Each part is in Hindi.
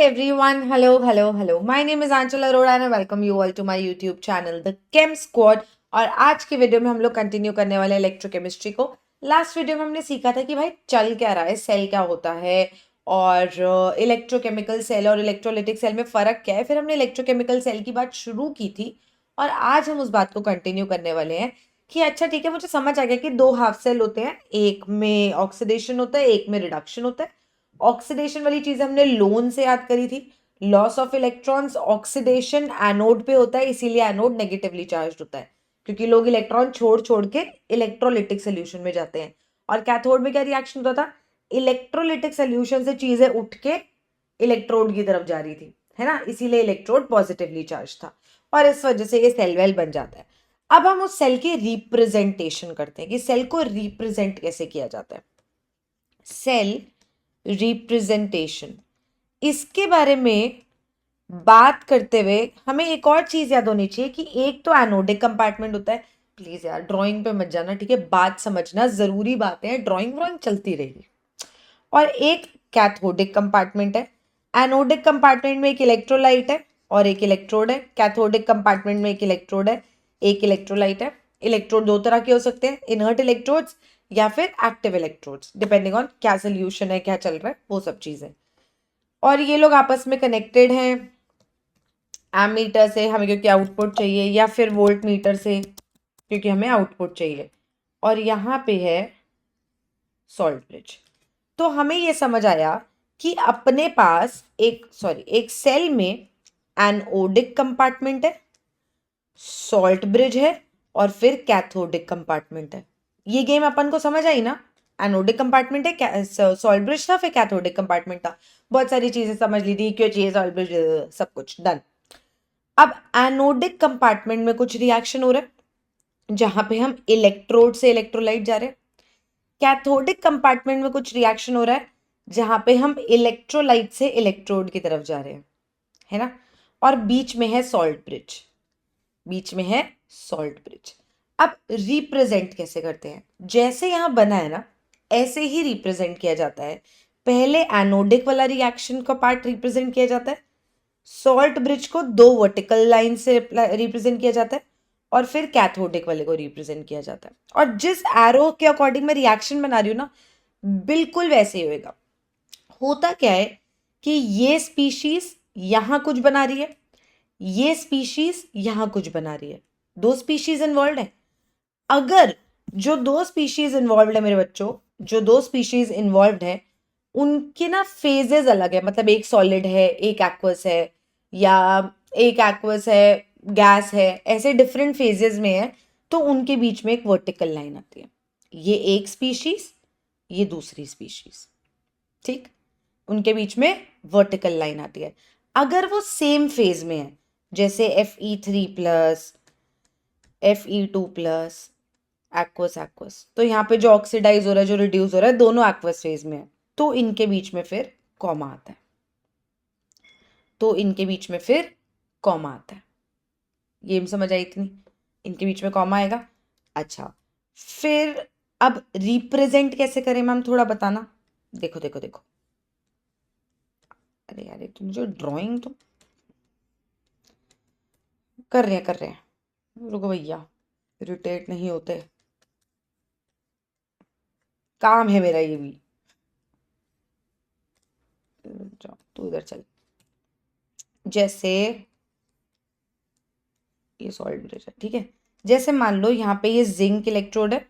everyone, hello. My name is Anchal Arora and I welcome you all to my YouTube channel, The Chem Squad. और आज की वीडियो में हम लोग कंटिन्यू करने वाले इलेक्ट्रोकेमिस्ट्री को। लास्ट वीडियो में हमने सीखा था कि भाई चल क्या रहा है, सेल क्या होता है और इलेक्ट्रोकेमिकल सेल और इलेक्ट्रोलिटिक सेल में फ़र्क क्या है। फिर हमने इलेक्ट्रोकेमिकल सेल की बात शुरू की थी और आज हम उस बात को कंटिन्यू करने वाले हैं कि अच्छा ठीक है, मुझे समझ आ गया कि दो हाफ सेल होते हैं, एक में ऑक्सीडेशन होता है, एक में रिडक्शन होता है। ऑक्सीडेशन वाली चीज हमने लोन से याद करी थी, loss of electrons. Oxidation anode पे होता है, इसीलिए एनोड नेगेटिवली चार्ज होता है क्योंकि लोग इलेक्ट्रॉन छोड़ छोड़ के इलेक्ट्रोलिटिक सोल्यूशन में जाते हैं। और कैथोड में क्या रिएक्शन होता था, इलेक्ट्रोलिटिक सोल्यूशन से चीजें उठ के इलेक्ट्रोड की तरफ जा रही थी, है ना, इसीलिए इलेक्ट्रोड पॉजिटिवली चार्ज था और इस वजह से ये सेल वेल बन जाता है। अब हम उस सेल की रिप्रेजेंटेशन करते हैं कि सेल को रिप्रेजेंट कैसे किया जाता है। सेल रिप्रेजेंटेशन, इसके बारे में बात करते हुए हमें एक और चीज याद होनी चाहिए कि एक तो एनोडिक कंपार्टमेंट होता है। प्लीज यार ड्राइंग पे मत जाना, ठीक है, बात समझना, जरूरी बातें हैं, ड्राइंग चलती रहेगी। और एक कैथोडिक कंपार्टमेंट है। एनोडिक कंपार्टमेंट में एक इलेक्ट्रोलाइट है और एक इलेक्ट्रोड है। कैथोडिक कंपार्टमेंट में एक इलेक्ट्रोड है, एक इलेक्ट्रोलाइट है। इलेक्ट्रोड दो तरह के हो सकते हैं, इनर्ट इलेक्ट्रोड्स या फिर एक्टिव इलेक्ट्रोड्स, डिपेंडिंग ऑन क्या सोल्यूशन है, क्या चल रहा है, वो सब चीजें। और ये लोग आपस में कनेक्टेड हैं एमीटर से, हमें क्योंकि आउटपुट चाहिए, या फिर वोल्ट मीटर से क्योंकि हमें आउटपुट चाहिए। और यहाँ पे है सॉल्ट ब्रिज। तो हमें ये समझ आया कि अपने पास एक सेल में एनोडिक कंपार्टमेंट है, सॉल्ट ब्रिज है और फिर कैथोडिक कंपार्टमेंट है। ये गेम अपन को समझ आई ना। एनोडिक कंपार्टमेंट है, सॉल्ट ब्रिज था, फिर कैथोडिक कंपार्टमेंट था, बहुत सारी चीजें समझ ली थी, क्यों चाहिए सॉल्ट ब्रिज, सब कुछ डन। अब एनोडिक कंपार्टमेंट में कुछ रिएक्शन हो रहा है जहां पे हम इलेक्ट्रोड से इलेक्ट्रोलाइट जा रहे हैं। कैथोडिक कंपार्टमेंट में कुछ रिएक्शन हो रहा है जहां पे हम इलेक्ट्रोलाइट से इलेक्ट्रोड की तरफ जा रहे हैं, है ना। और बीच में है सॉल्ट ब्रिज, बीच में है सॉल्ट ब्रिज। अब रिप्रेजेंट कैसे करते हैं, जैसे यहां बना है ना ऐसे ही रिप्रेजेंट किया जाता है। पहले एनोडिक वाला रिएक्शन का पार्ट रिप्रेजेंट किया जाता है, सॉल्ट ब्रिज को दो वर्टिकल लाइन से रिप्रेजेंट किया जाता है और फिर कैथोडिक वाले को रिप्रेजेंट किया जाता है। और जिस एरो के अकॉर्डिंग मैं रिएक्शन बना रही हूँ ना, बिल्कुल वैसे ही होएगा। होता क्या है कि ये स्पीशीज यहां कुछ बना रही है, ये स्पीशीज यहां कुछ बना रही है, दो स्पीशीज इन्वॉल्व है। अगर जो दो स्पीशीज इन्वॉल्व है मेरे बच्चों, जो दो स्पीशीज इन्वॉल्व है उनके ना फेजेस अलग है, मतलब एक सॉलिड है, एक एक्वस है, या एक एक्वस है, गैस है, ऐसे डिफरेंट फेजेस में है, तो उनके बीच में एक वर्टिकल लाइन आती है। ये एक स्पीशीज, ये दूसरी स्पीशीज, ठीक, उनके बीच में वर्टिकल लाइन आती है। अगर वो सेम फेज में है, जैसे Fe3+ Fe2+, एक्वस एक्वस, तो यहाँ पे जो ऑक्सीडाइज हो रहा है, जो रिड्यूस हो रहा है, दोनों एक्वस फेज में है, तो इनके बीच में फिर कॉमा आता है, तो इनके बीच में फिर कॉमा आता है। ये समझ आई इतनी, इनके बीच में कॉमा आएगा। अच्छा, फिर अब रिप्रेजेंट कैसे करें मैम, थोड़ा बताना। देखो देखो देखो, अरे यार तुम जो ड्राइंग तो कर रहे हैं, रुको भैया, इरिटेट नहीं होते, काम है मेरा ये भी। जाओ तू इधर चल। जैसे ये सॉल्ट ब्रिज है, ठीक है, जैसे मान लो यहाँ पे ये जिंक इलेक्ट्रोड है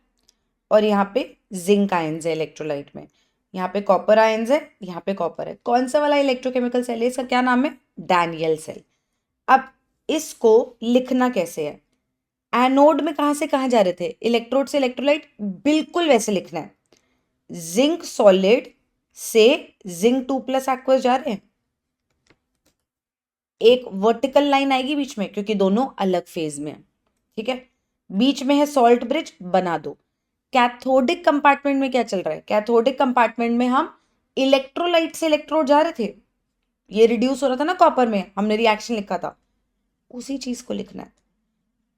और यहाँ पे जिंक आयंस है इलेक्ट्रोलाइट में, यहाँ पे कॉपर आयंस है, यहाँ पे कॉपर है। कौन सा वाला इलेक्ट्रोकेमिकल सेल है, इसका क्या नाम है, डैनियल सेल। अब इसको लिखना कैसे है, एनोड में कहाँ से कहाँ जा रहे थे, इलेक्ट्रोड से इलेक्ट्रोलाइट, बिल्कुल वैसे लिखना है। जिंक सॉलिड से Zn2+ एक्वस जा रहे हैं, एक वर्टिकल लाइन आएगी बीच में क्योंकि दोनों अलग फेज में है, ठीक है। बीच में है सॉल्ट ब्रिज, बना दो। कैथोडिक कंपार्टमेंट में क्या चल रहा है, कैथोडिक कंपार्टमेंट में हम इलेक्ट्रोलाइट से इलेक्ट्रोड जा रहे थे, ये रिड्यूस हो रहा था ना कॉपर में, हमने रिएक्शन लिखा था, उसी चीज को लिखना है।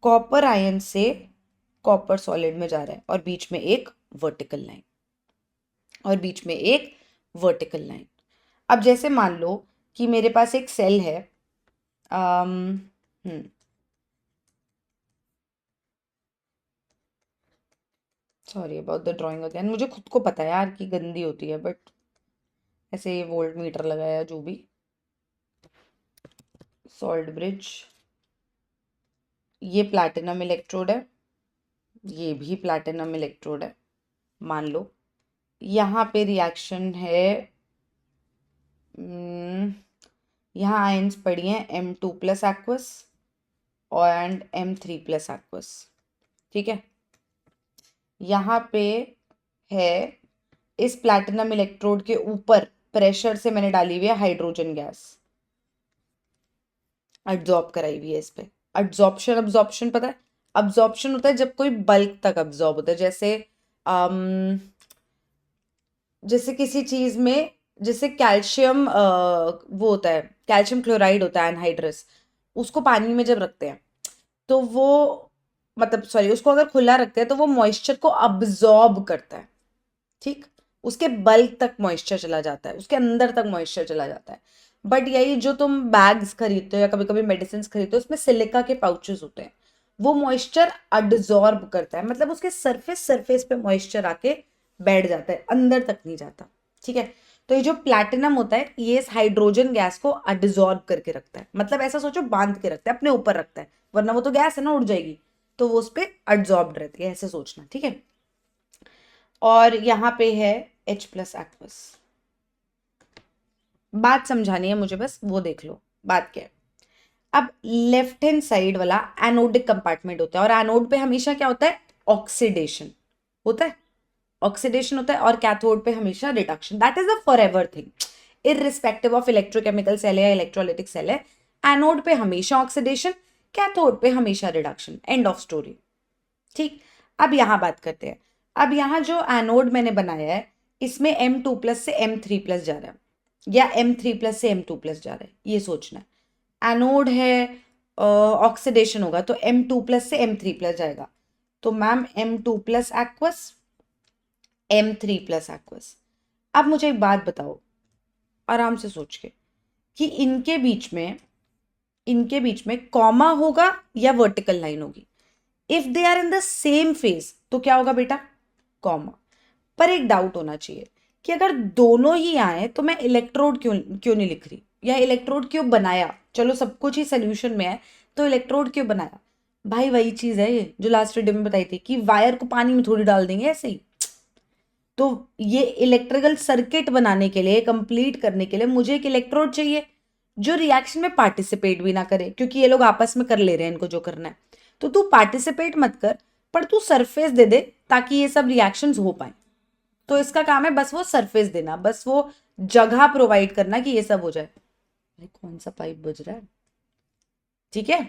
कॉपर आयन से कॉपर सॉलिड में जा रहा है और बीच में एक वर्टिकल लाइन, और बीच में एक वर्टिकल लाइन। अब जैसे मान लो कि मेरे पास एक सेल है, sorry about the drawing again, मुझे खुद को पता है यार कि गंदी होती है, बट ऐसे ये वोल्ट मीटर लगाया जो भी। सॉल्ट ब्रिज, ये प्लैटिनम इलेक्ट्रोड है, ये भी प्लैटिनम इलेक्ट्रोड है, मान लो। यहाँ पे रिएक्शन है, यहाँ आयंस पड़ी हैं M2+ aqueous and M3+ aqueous, ठीक है। यहाँ पे है, इस प्लैटिनम इलेक्ट्रोड के ऊपर प्रेशर से मैंने डाली हुई है हाइड्रोजन गैस, अब्जॉर्ब कराई हुई है इस पे। अब्जॉर्प्शन, अब्जॉर्प्शन पता है? अब्जॉर्प्शन होता है जब कोई बल्क तक अब्जॉर्ब होता है, जैसे जैसे किसी चीज में, जैसे कैल्शियम वो होता है, कैल्शियम क्लोराइड होता है एनहाइड्रस, उसको पानी में जब रखते हैं तो वो, मतलब सॉरी, उसको अगर खुला रखते हैं तो वो मॉइस्चर को अब्जॉर्ब करता है, ठीक। उसके बल्क तक मॉइस्चर चला जाता है, उसके अंदर तक मॉइस्चर चला जाता है। बट यही जो तुम बैग्स खरीदते हो या कभी कभी मेडिसिन खरीदते हो, उसमें सिलिका के पाउचेस होते हैं, वो मॉइस्चर अब्जॉर्ब करता है, मतलब उसके सरफेस सरफेस पे मॉइस्चर आके बैठ जाता है, अंदर तक नहीं जाता, ठीक है। तो ये जो प्लैटिनम होता है, ये इस हाइड्रोजन गैस को अब्जॉर्ब करके रखता है, मतलब ऐसा सोचो बांध के रखता है, अपने ऊपर रखता है, वरना वो तो गैस है ना, उड़ जाएगी, तो वो उस पर अब्जॉर्ब रहती है, ऐसे सोचना, ठीक है। और यहाँ पे है H+ एक्वस। बात समझानी है मुझे, बस वो देख लो बात क्या है। अब लेफ्ट हैंड साइड वाला एनोडिक कंपार्टमेंट होता है, और एनोड पे हमेशा क्या होता है? ऑक्सीडेशन होता है, ऑक्सीडेशन होता है, और कैथोड पे हमेशा reduction. That is a forever thing, irrespective of electrochemical cell है या इलेक्ट्रोलाइटिक सेल है, एनोड पे हमेशा ऑक्सीडेशन, कैथोड पे हमेशा रिडक्शन, एंड ऑफ स्टोरी, ठीक। अब यहां बात करते हैं। अब यहां जो एनोड मैंने बनाया है, इसमें M2+ से M3+ जा रहा है, या M3+ से M2+ जा रहा है, ये सोचना है। एनोड है, ऑक्सीडेशन होगा तो M2+ से M3+ जाएगा, तो ma'am M2+ aqueous, M3+ aqueous. अब मुझे एक बात बताओ आराम से सोच के, कि इनके बीच में कॉमा होगा या वर्टिकल लाइन होगी? If they are in the same phase तो क्या होगा बेटा? कॉमा। पर एक डाउट होना चाहिए कि अगर दोनों ही आए तो मैं इलेक्ट्रोड क्यों क्यों नहीं लिख रही, या इलेक्ट्रोड क्यों बनाया? चलो सब कुछ ही सोल्यूशन में है, तो इलेक्ट्रोड क्यों बनाया? भाई वही चीज है ये जो लास्ट वीडियो में बताई थी, कि वायर को पानी में थोड़ी डाल देंगे ऐसे ही। तो ये इलेक्ट्रिकल सर्किट बनाने के लिए, कंप्लीट करने के लिए मुझे एक इलेक्ट्रोड चाहिए जो रिएक्शन में पार्टिसिपेट भी ना करे, क्योंकि ये लोग आपस में कर ले रहे हैं इनको जो करना है। तो तू पार्टिसिपेट मत कर, पर तू सरफेस दे दे ताकि ये सब रिएक्शंस हो पाए। तो इसका काम है बस वो सरफेस देना, बस वो जगह प्रोवाइड करना कि ये सब हो जाए। भाई कौन सा पाइप बज रहा है? ठीक है,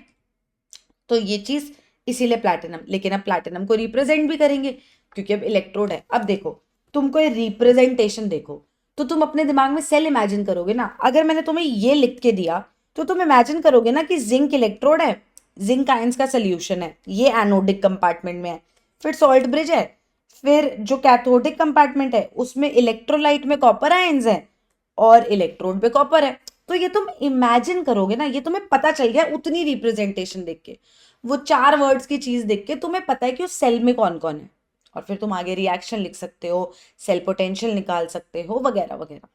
तो ये चीज इसीलिए प्लैटिनम। लेकिन अब प्लैटिनम को रिप्रेजेंट भी करेंगे क्योंकि अब इलेक्ट्रोड है। अब देखो, तुमको ये रिप्रेजेंटेशन देखो, तो तुम अपने दिमाग में सेल इमेजिन करोगे ना। अगर मैंने तुम्हें ये लिख के दिया तो तुम इमेजिन करोगे ना कि जिंक इलेक्ट्रोड है, जिंक आयंस का सोल्यूशन है, ये एनोडिक कंपार्टमेंट में है, फिर सॉल्ट ब्रिज है, फिर जो कैथोडिक कंपार्टमेंट है उसमें इलेक्ट्रोलाइट में कॉपर आयंस है, और इलेक्ट्रोड पे कॉपर है। तो ये तुम इमेजिन करोगे ना, ये तुम्हें पता चल गया उतनी रिप्रेजेंटेशन देख के, वो 4 वर्ड्स की चीज देख के तुम्हें पता है कि उस सेल में कौन कौन है, और फिर तुम आगे रिएक्शन लिख सकते हो, सेल पोटेंशियल निकाल सकते हो, वगैरह वगैरह,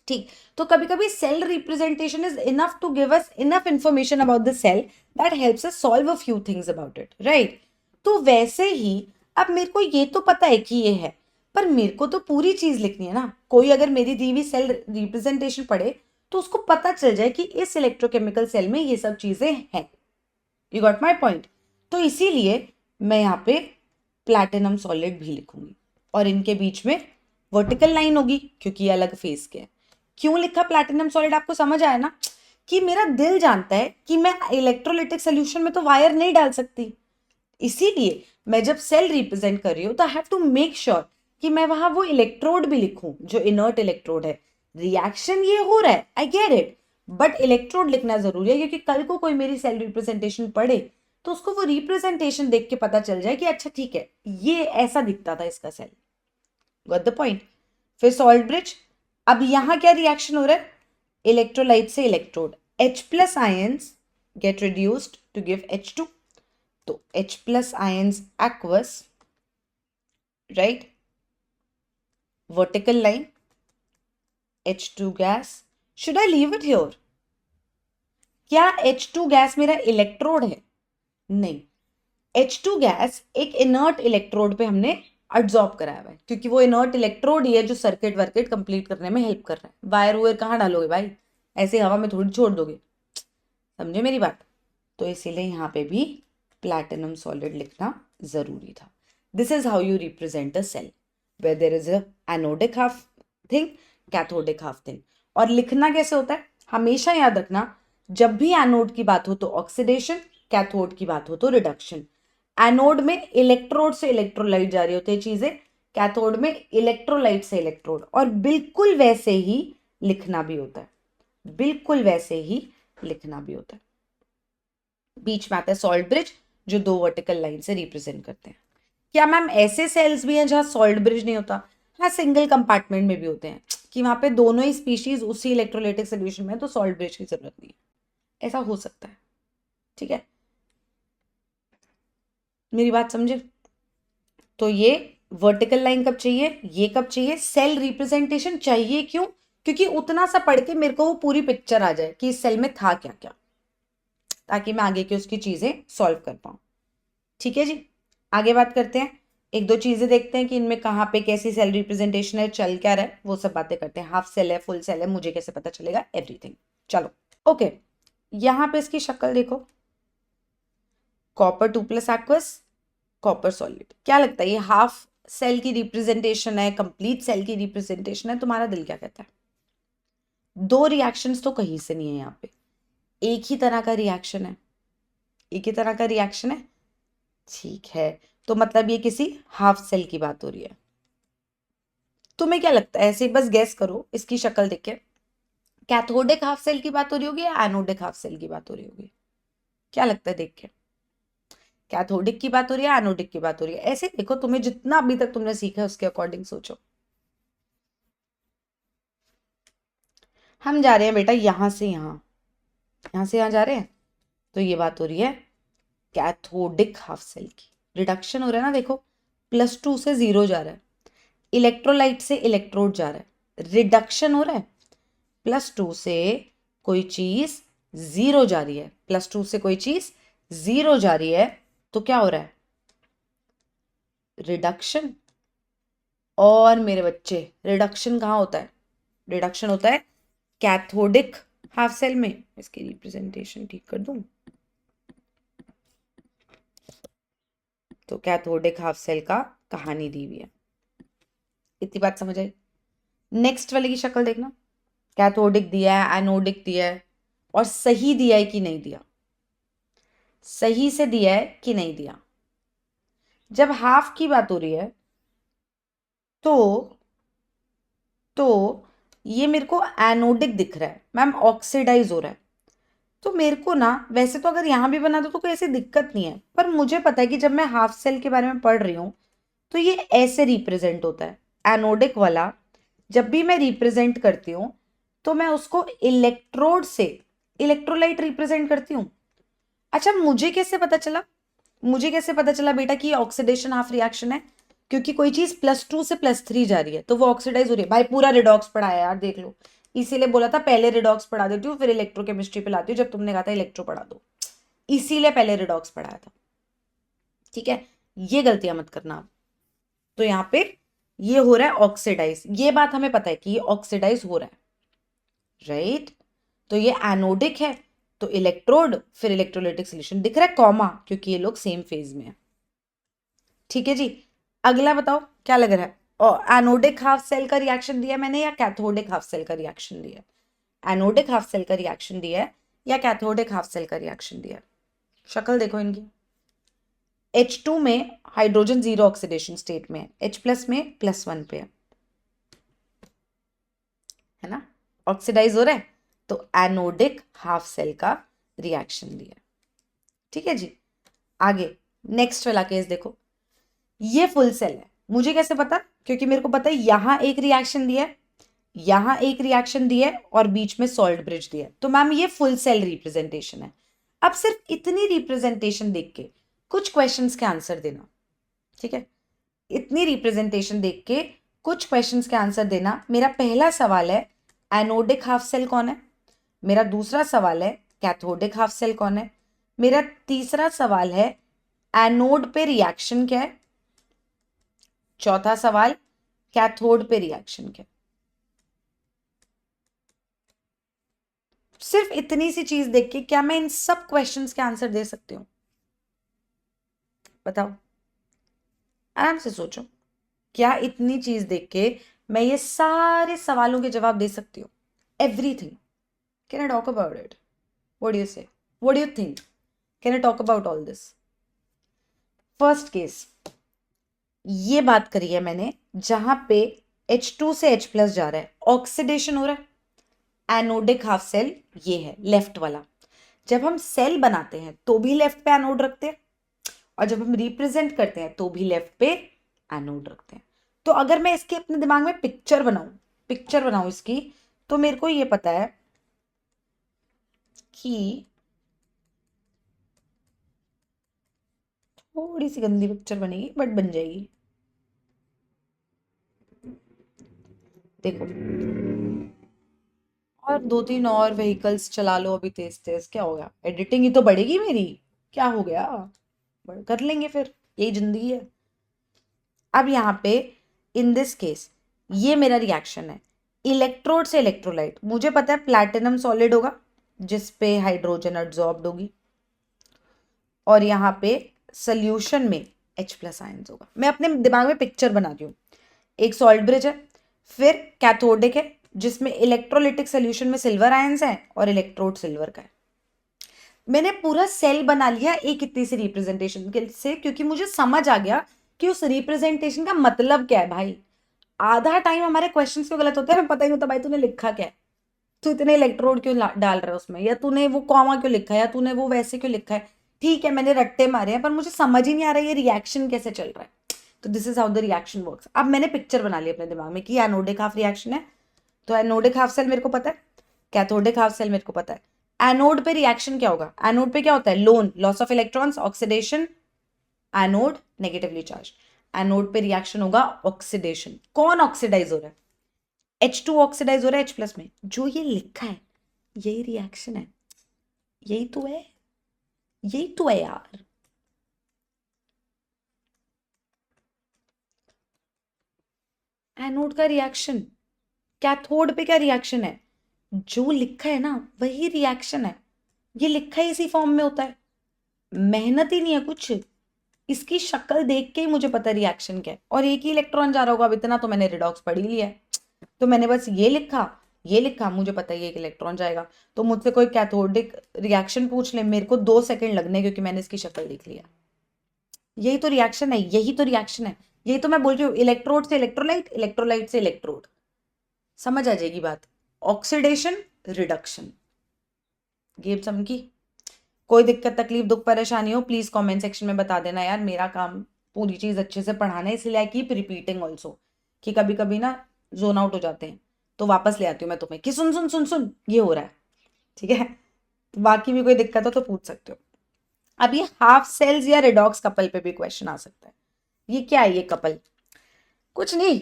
ठीक। तो कभी कभी cell representation is enough to give us enough information about the cell that helps us solve a few things about it, right. तो वैसे ही अब मेरे को ये तो पता है कि ये है, पर मेरे को तो पूरी चीज लिखनी है ना। कोई अगर मेरी दी हुई सेल रिप्रेजेंटेशन पढ़े तो उसको पता चल जाए कि इस इलेक्ट्रोकेमिकल सेल में ये सब चीजें हैं। You got my point? तो इसीलिए मैं यहाँ पे प्लैटिनम सॉलिड भी लिखूंगी, और इनके बीच में वर्टिकल लाइन होगी क्योंकि ये अलग फेस के हैं। क्यों लिखा प्लैटिनम सॉलिड? आपको समझ आया ना, कि मेरा दिल जानता है कि मैं इलेक्ट्रोलिटिक सोल्यूशन में तो वायर नहीं डाल सकती, इसीलिए मैं जब सेल रिप्रेजेंट कर रही हूं तो I have to make sure कि मैं वहां वो इलेक्ट्रोड भी लिखूं जो इनर्ट इलेक्ट्रोड है। रिएक्शन ये हो रहा है, I get it, but electrode लिखना जरूरी है, क्योंकि कल को कोई मेरी सेल रिप्रेजेंटेशन पढ़े तो उसको वो रिप्रेजेंटेशन देख के पता चल जाए कि अच्छा ठीक है, ये ऐसा दिखता था इसका सेल। Got the point? फिर सॉल्ट ब्रिज, अब यहां क्या रिएक्शन हो रहा है? इलेक्ट्रोलाइट से electrode, H plus ions get reduced to give H2, तो H plus ions aqueous, right, vertical line, H2 gas. Should I leave it here? क्या H2 गैस मेरा इलेक्ट्रोड है? नहीं, H2 गैस एक इनर्ट इलेक्ट्रोड पे हमने एब्जॉर्ब कराया हुआ है, क्योंकि वो इनर्ट इलेक्ट्रोड ही है जो सर्किट वर्किट कंप्लीट करने में हेल्प कर रहा है. वायर वायर कहाँ डालोगे भाई, ऐसे हवा में थोड़ी छोड़ दोगे, समझे मेरी बात? तो इसीलिए यहाँ पे भी प्लैटिनम सॉलिड लिखना जरूरी था. This is how you represent a cell where there is a anodic half thing, cathodic half thing. और लिखना कैसे होता है, हमेशा याद रखना, जब भी एनोड की बात हो तो ऑक्सीडेशन, कैथोड की बात हो तो रिडक्शन. एनोड में इलेक्ट्रोड से इलेक्ट्रोलाइट जा रही होती है चीजें, कैथोड में इलेक्ट्रोलाइट से इलेक्ट्रोड. और बिल्कुल वैसे ही लिखना भी होता है, बिल्कुल वैसे ही लिखना भी होता है. बीच में आता है सॉल्ट ब्रिज, जो दो वर्टिकल लाइन से रिप्रेजेंट करते हैं. क्या मैम ऐसे सेल्स भी हैं जहां सॉल्ट ब्रिज नहीं होता? हाँ, सिंगल कंपार्टमेंट में भी होते हैं कि वहां पे दोनों ही स्पीशीज उसी इलेक्ट्रोलाइटिक सोल्यूशन में है, तो सॉल्ट ब्रिज की जरूरत नहीं है. ऐसा हो सकता है, ठीक है, मेरी बात समझे? तो ये वर्टिकल लाइन कब चाहिए, ये कब चाहिए? सेल रिप्रेजेंटेशन चाहिए. क्यों? क्योंकि उतना सा पढ़ के मेरे को वो पूरी पिक्चर आ जाए कि इस सेल में था क्या क्या, ताकि मैं आगे की उसकी चीजें सॉल्व कर पाऊं. ठीक है जी, आगे बात करते हैं. एक दो चीजें देखते हैं कि इनमें कहाँ पे कैसी सेल रिप्रेजेंटेशन है, चल क्या रहा है, वो सब बातें करते हैं. हाफ सेल है, फुल सेल है, मुझे कैसे पता चलेगा, एवरीथिंग. चलो ओके, यहाँ पे इसकी शक्ल देखो, copper 2 plus aqueous, copper solid. क्या लगता है ये हाफ सेल की रिप्रेजेंटेशन है, कंप्लीट सेल की रिप्रेजेंटेशन है? तुम्हारा दिल क्या कहता है? दो रिएक्शंस तो कहीं से नहीं है यहाँ पे, एक ही तरह का रिएक्शन है, एक ही तरह का रिएक्शन है. ठीक है, तो मतलब ये किसी हाफ सेल की बात हो रही है. तुम्हें क्या लगता है, ऐसे बस गैस करो इसकी शक्ल देख के, कैथोडिक हाफ सेल की बात हो रही होगी या एनोडिक हाफ सेल की बात हो रही होगी? क्या लगता है देख के, कैथोडिक की बात हो रही है, एनोडिक की बात हो रही है? ऐसे देखो, तुम्हें जितना अभी तक तुमने सीखा है उसके अकॉर्डिंग सोचो. हम जा रहे हैं बेटा यहां से यहां, यहां से यहां जा रहे हैं, तो ये बात हो रही है कैथोडिक हाफ सेल की. रिडक्शन हो रहा है ना, देखो, +2 से 0 जा रहा है, इलेक्ट्रोलाइट से इलेक्ट्रोड जा रहा है, रिडक्शन हो रहा है. +2 से कोई चीज 0 जा रही है, +2 से कोई चीज 0 जा रही है, तो क्या हो रहा है, रिडक्शन. और मेरे बच्चे, रिडक्शन कहाँ होता है? रिडक्शन होता है कैथोडिक हाफ सेल में. इसकी रिप्रेजेंटेशन ठीक कर दूं, तो कैथोडिक हाफ सेल का कहानी दी हुई है. इतनी बात समझ आई? नेक्स्ट वाले की शक्ल देखना, कैथोडिक दिया है, एनोडिक दिया है, और सही दिया है कि नहीं दिया, सही से दिया है कि नहीं दिया. जब हाफ की बात हो रही है तो तो ये मेरे को एनोडिक दिख रहा है मैम, ऑक्सीडाइज हो रहा है. तो मेरे को ना, वैसे तो अगर यहाँ भी बना दो तो कोई ऐसी दिक्कत नहीं है, पर मुझे पता है कि जब मैं हाफ सेल के बारे में पढ़ रही हूँ तो ये ऐसे रिप्रेजेंट होता है. एनोडिक वाला जब भी मैं रिप्रेजेंट करती हूँ तो मैं उसको इलेक्ट्रोड से इलेक्ट्रोलाइट रिप्रेजेंट करती हूँ. अच्छा, मुझे कैसे पता चला, मुझे कैसे पता चला बेटा कि ऑक्सीडेशन हाफ रिएक्शन है? क्योंकि कोई चीज +2 से +3 जा रही है तो वो ऑक्सीडाइज हो रही है. भाई पूरा रिडॉक्स पढ़ाया यार, देख लो, इसीलिए बोला था पहले रिडॉक्स पढ़ा देती हूँ फिर इलेक्ट्रोकेमिस्ट्री पे लाती हूँ, जब तुमने कहा था इलेक्ट्रो पढ़ा दो, इसीलिए पहले रिडॉक्स पढ़ाया था. ठीक है, ये गलतियां मत करना आप. तो यहाँ पे ये हो रहा है ऑक्सीडाइज, ये बात हमें पता है कि ये ऑक्सीडाइज हो रहा है, राइट. तो ये एनोडिक है, तो इलेक्ट्रोड फिर इलेक्ट्रोलाइटिक सोल्यूशन दिख रहा है कॉमा, क्योंकि ये लोग सेम फेज में है. ठीक है जी, अगला बताओ क्या लग रहा है, और एनोडिक हाफ सेल का रिएक्शन दिया मैंने या कैथोडिक हाफ सेल का रिएक्शन दिया? एनोडिक हाफ सेल का रिएक्शन दिया है या कैथोडिक हाफ सेल का रिएक्शन दिया? शक्ल देखो इनकी, H2 में हाइड्रोजन 0 ऑक्सीडेशन स्टेट में है, H प्लस में +1 पे है ना, ऑक्सीडाइज हो रहा है, तो एनोडिक हाफ सेल का रिएक्शन दिया. ठीक है जी, आगे नेक्स्ट वाला केस देखो, ये फुल सेल है. मुझे कैसे पता? क्योंकि मेरे को पता है यहां एक रिएक्शन दिया है, यहां एक रिएक्शन दिया है और बीच में सॉल्ट ब्रिज दिया है, तो मैम ये फुल सेल रिप्रेजेंटेशन है। अब सिर्फ इतनी रिप्रेजेंटेशन देख के कुछ क्वेश्चंस के आंसर देना, ठीक है? इतनी रिप्रेजेंटेशन देख के कुछ क्वेश्चंस के आंसर देना। मेरा पहला सवाल है एनोडिक हाफ सेल कौन है, मेरा दूसरा सवाल है कैथोडिक हाफ सेल कौन है, मेरा तीसरा सवाल है एनोड पे रिएक्शन क्या है, चौथा सवाल कैथोड पे रिएक्शन क्या है। सिर्फ इतनी सी चीज देख के क्या मैं इन सब क्वेश्चंस के आंसर दे सकती हूँ? बताओ, आराम से सोचो, क्या इतनी चीज देख के मैं ये सारे सवालों के जवाब दे सकती हूँ? Everything. Can I talk about it? What do you say? What do you think? Can I talk about all this? First case, ये बात करी है मैंने जहां पे H2 से H प्लस जा रहा है, ऑक्सीडेशन हो रहा है। एनोडिक हाफ सेल ये है लेफ्ट वाला। जब हम सेल बनाते हैं तो भी लेफ्ट पे एनोड रखते हैं, और जब हम रिप्रेजेंट करते हैं तो भी लेफ्ट पे एनोड रखते हैं। तो अगर मैं इसके अपने दिमाग में पिक्चर बनाऊं इसकी, तो मेरे को ये पता है कि थोड़ी सी गंदी पिक्चर बनेगी बट बन जाएगी। देखो, और दो तीन और व्हीकल्स चला लो अभी तेज तेज, क्या हो गया? एडिटिंग ही तो बढ़ेगी मेरी, क्या हो गया? कर लेंगे फिर, यही जिंदगी है। अब यहाँ पे इन दिस केस ये मेरा रिएक्शन है इलेक्ट्रोड से इलेक्ट्रोलाइट। मुझे पता है प्लैटिनम सॉलिड होगा जिसपे हाइड्रोजन एब्जॉर्ब्ड होगी, और यहाँ पे सोल्यूशन में H प्लस आयंस होगा। मैं अपने दिमाग में पिक्चर बना रही हूँ। एक सॉल्ट ब्रिज है, फिर कैथोडिक है जिसमें इलेक्ट्रोलिटिक सोल्यूशन में सिल्वर आयंस है और इलेक्ट्रोड सिल्वर का है। मैंने पूरा सेल बना लिया एक इतनी सी रिप्रेजेंटेशन से, क्योंकि मुझे समझ आ गया कि उस रिप्रेजेंटेशन का मतलब क्या है। भाई आधा टाइम हमारे क्वेश्चंस क्यों गलत होते हैं, हमें पता ही नहीं होता भाई तूने लिखा क्या है, तू इतने इलेक्ट्रोड क्यों डाल रहा है उसमें, या तूने वो कॉमा क्यों लिखा है, या तूने वो वैसे क्यों लिखा है। ठीक है मैंने रट्टे मारे हैं, पर मुझे समझ ही नहीं आ रहा है ये रिएक्शन कैसे चल रहा है। तो this is how the reaction works. अब मैंने पिक्चर बना ली अपने दिमाग में कि एनोडिक हाफ रिएक्शन है, तो एनोडिक हाफ सेल मेरे को पता है, कैथोडिक हाफ सेल मेरे को पता है। एनोड पे रिएक्शन क्या होगा? एनोड पे क्या होता है? Loan, loss of electrons, oxidation, anode negatively charge. Anode पे रिएक्शन होगा ऑक्सीडेशन। कौन ऑक्सीडाइज हो रहा है? H2 ऑक्सीडाइज हो रहा है H प्लस में। जो ये लिखा है यही रिएक्शन है, यही तो है, यही तो है यार। एनोड का रिएक्शन, कैथोड पे क्या रिएक्शन है? जो लिखा है ना वही रिएक्शन है। ये लिखा ही इसी फॉर्म में होता है, मेहनत ही नहीं है कुछ। इसकी शक्ल देख के ही मुझे पता है रिएक्शन क्या है, और एक ही इलेक्ट्रॉन जा रहा होगा। अब इतना तो मैंने रिडॉक्स पढ़ ही लिया है, तो मैंने बस ये लिखा, मुझे पता है ये एक इलेक्ट्रॉन जाएगा। तो मुझसे कोई कैथोडिक रिएक्शन पूछ ले, मेरे को 2 सेकंड लगने, क्योंकि मैंने इसकी शक्ल देख लिया। यही तो रिएक्शन है, यही तो रिएक्शन है, यही तो मैं बोल रही हूँ। इलेक्ट्रोड से इलेक्ट्रोलाइट, इलेक्ट्रोलाइट से इलेक्ट्रोड, समझ आ जाएगी बात। ऑक्सीडेशन, रिडक्शन, गेम समझ की? कोई दिक्कत तकलीफ दुख परेशानी हो प्लीज कमेंट सेक्शन में बता देना यार। मेरा काम पूरी चीज अच्छे से पढ़ाना है, इसलिए आई कीप रिपीटिंग ऑल्सो, कि कभी कभी ना जोन आउट हो जाते हैं, तो वापस ले आती हूँ मैं तुम्हें कि सुन सुन सुन सुन ये हो रहा है, ठीक है? तो बाकी भी कोई दिक्कत हो तो पूछ सकते हो। अब ये हाफ सेल्स या रिडॉक्स कपल पे भी क्वेश्चन आ सकता है। ये क्या है? ये कपल कुछ नहीं,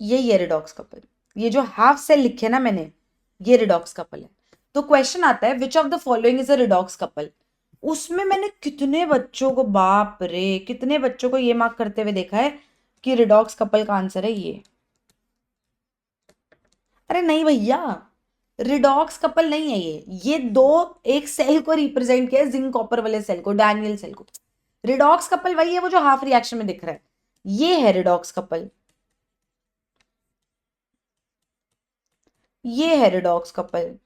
यही है रिडॉक्स कपल। ये जो हाफ सेल लिखे ना मैंने, ये रिडॉक्स कपल है। तो क्वेश्चन आता है which of the following is a redox couple. उसमें मैंने कितने बच्चों को, बाप रे कितने बच्चों को ये मार्क करते हुए देखा है कि रिडॉक्स कपल का आंसर है ये। अरे नहीं भैया, रिडॉक्स कपल नहीं है ये दो एक सेल को रिप्रेजेंट किया है, जिंक कॉपर वाले सेल को, डैनियल सेल को। रिडॉक्स कपल वही है वो जो हाफ रिएक्शन में दिख रहा है, ये है रिडॉक्स कपल, ये है रिडॉक्स कपल।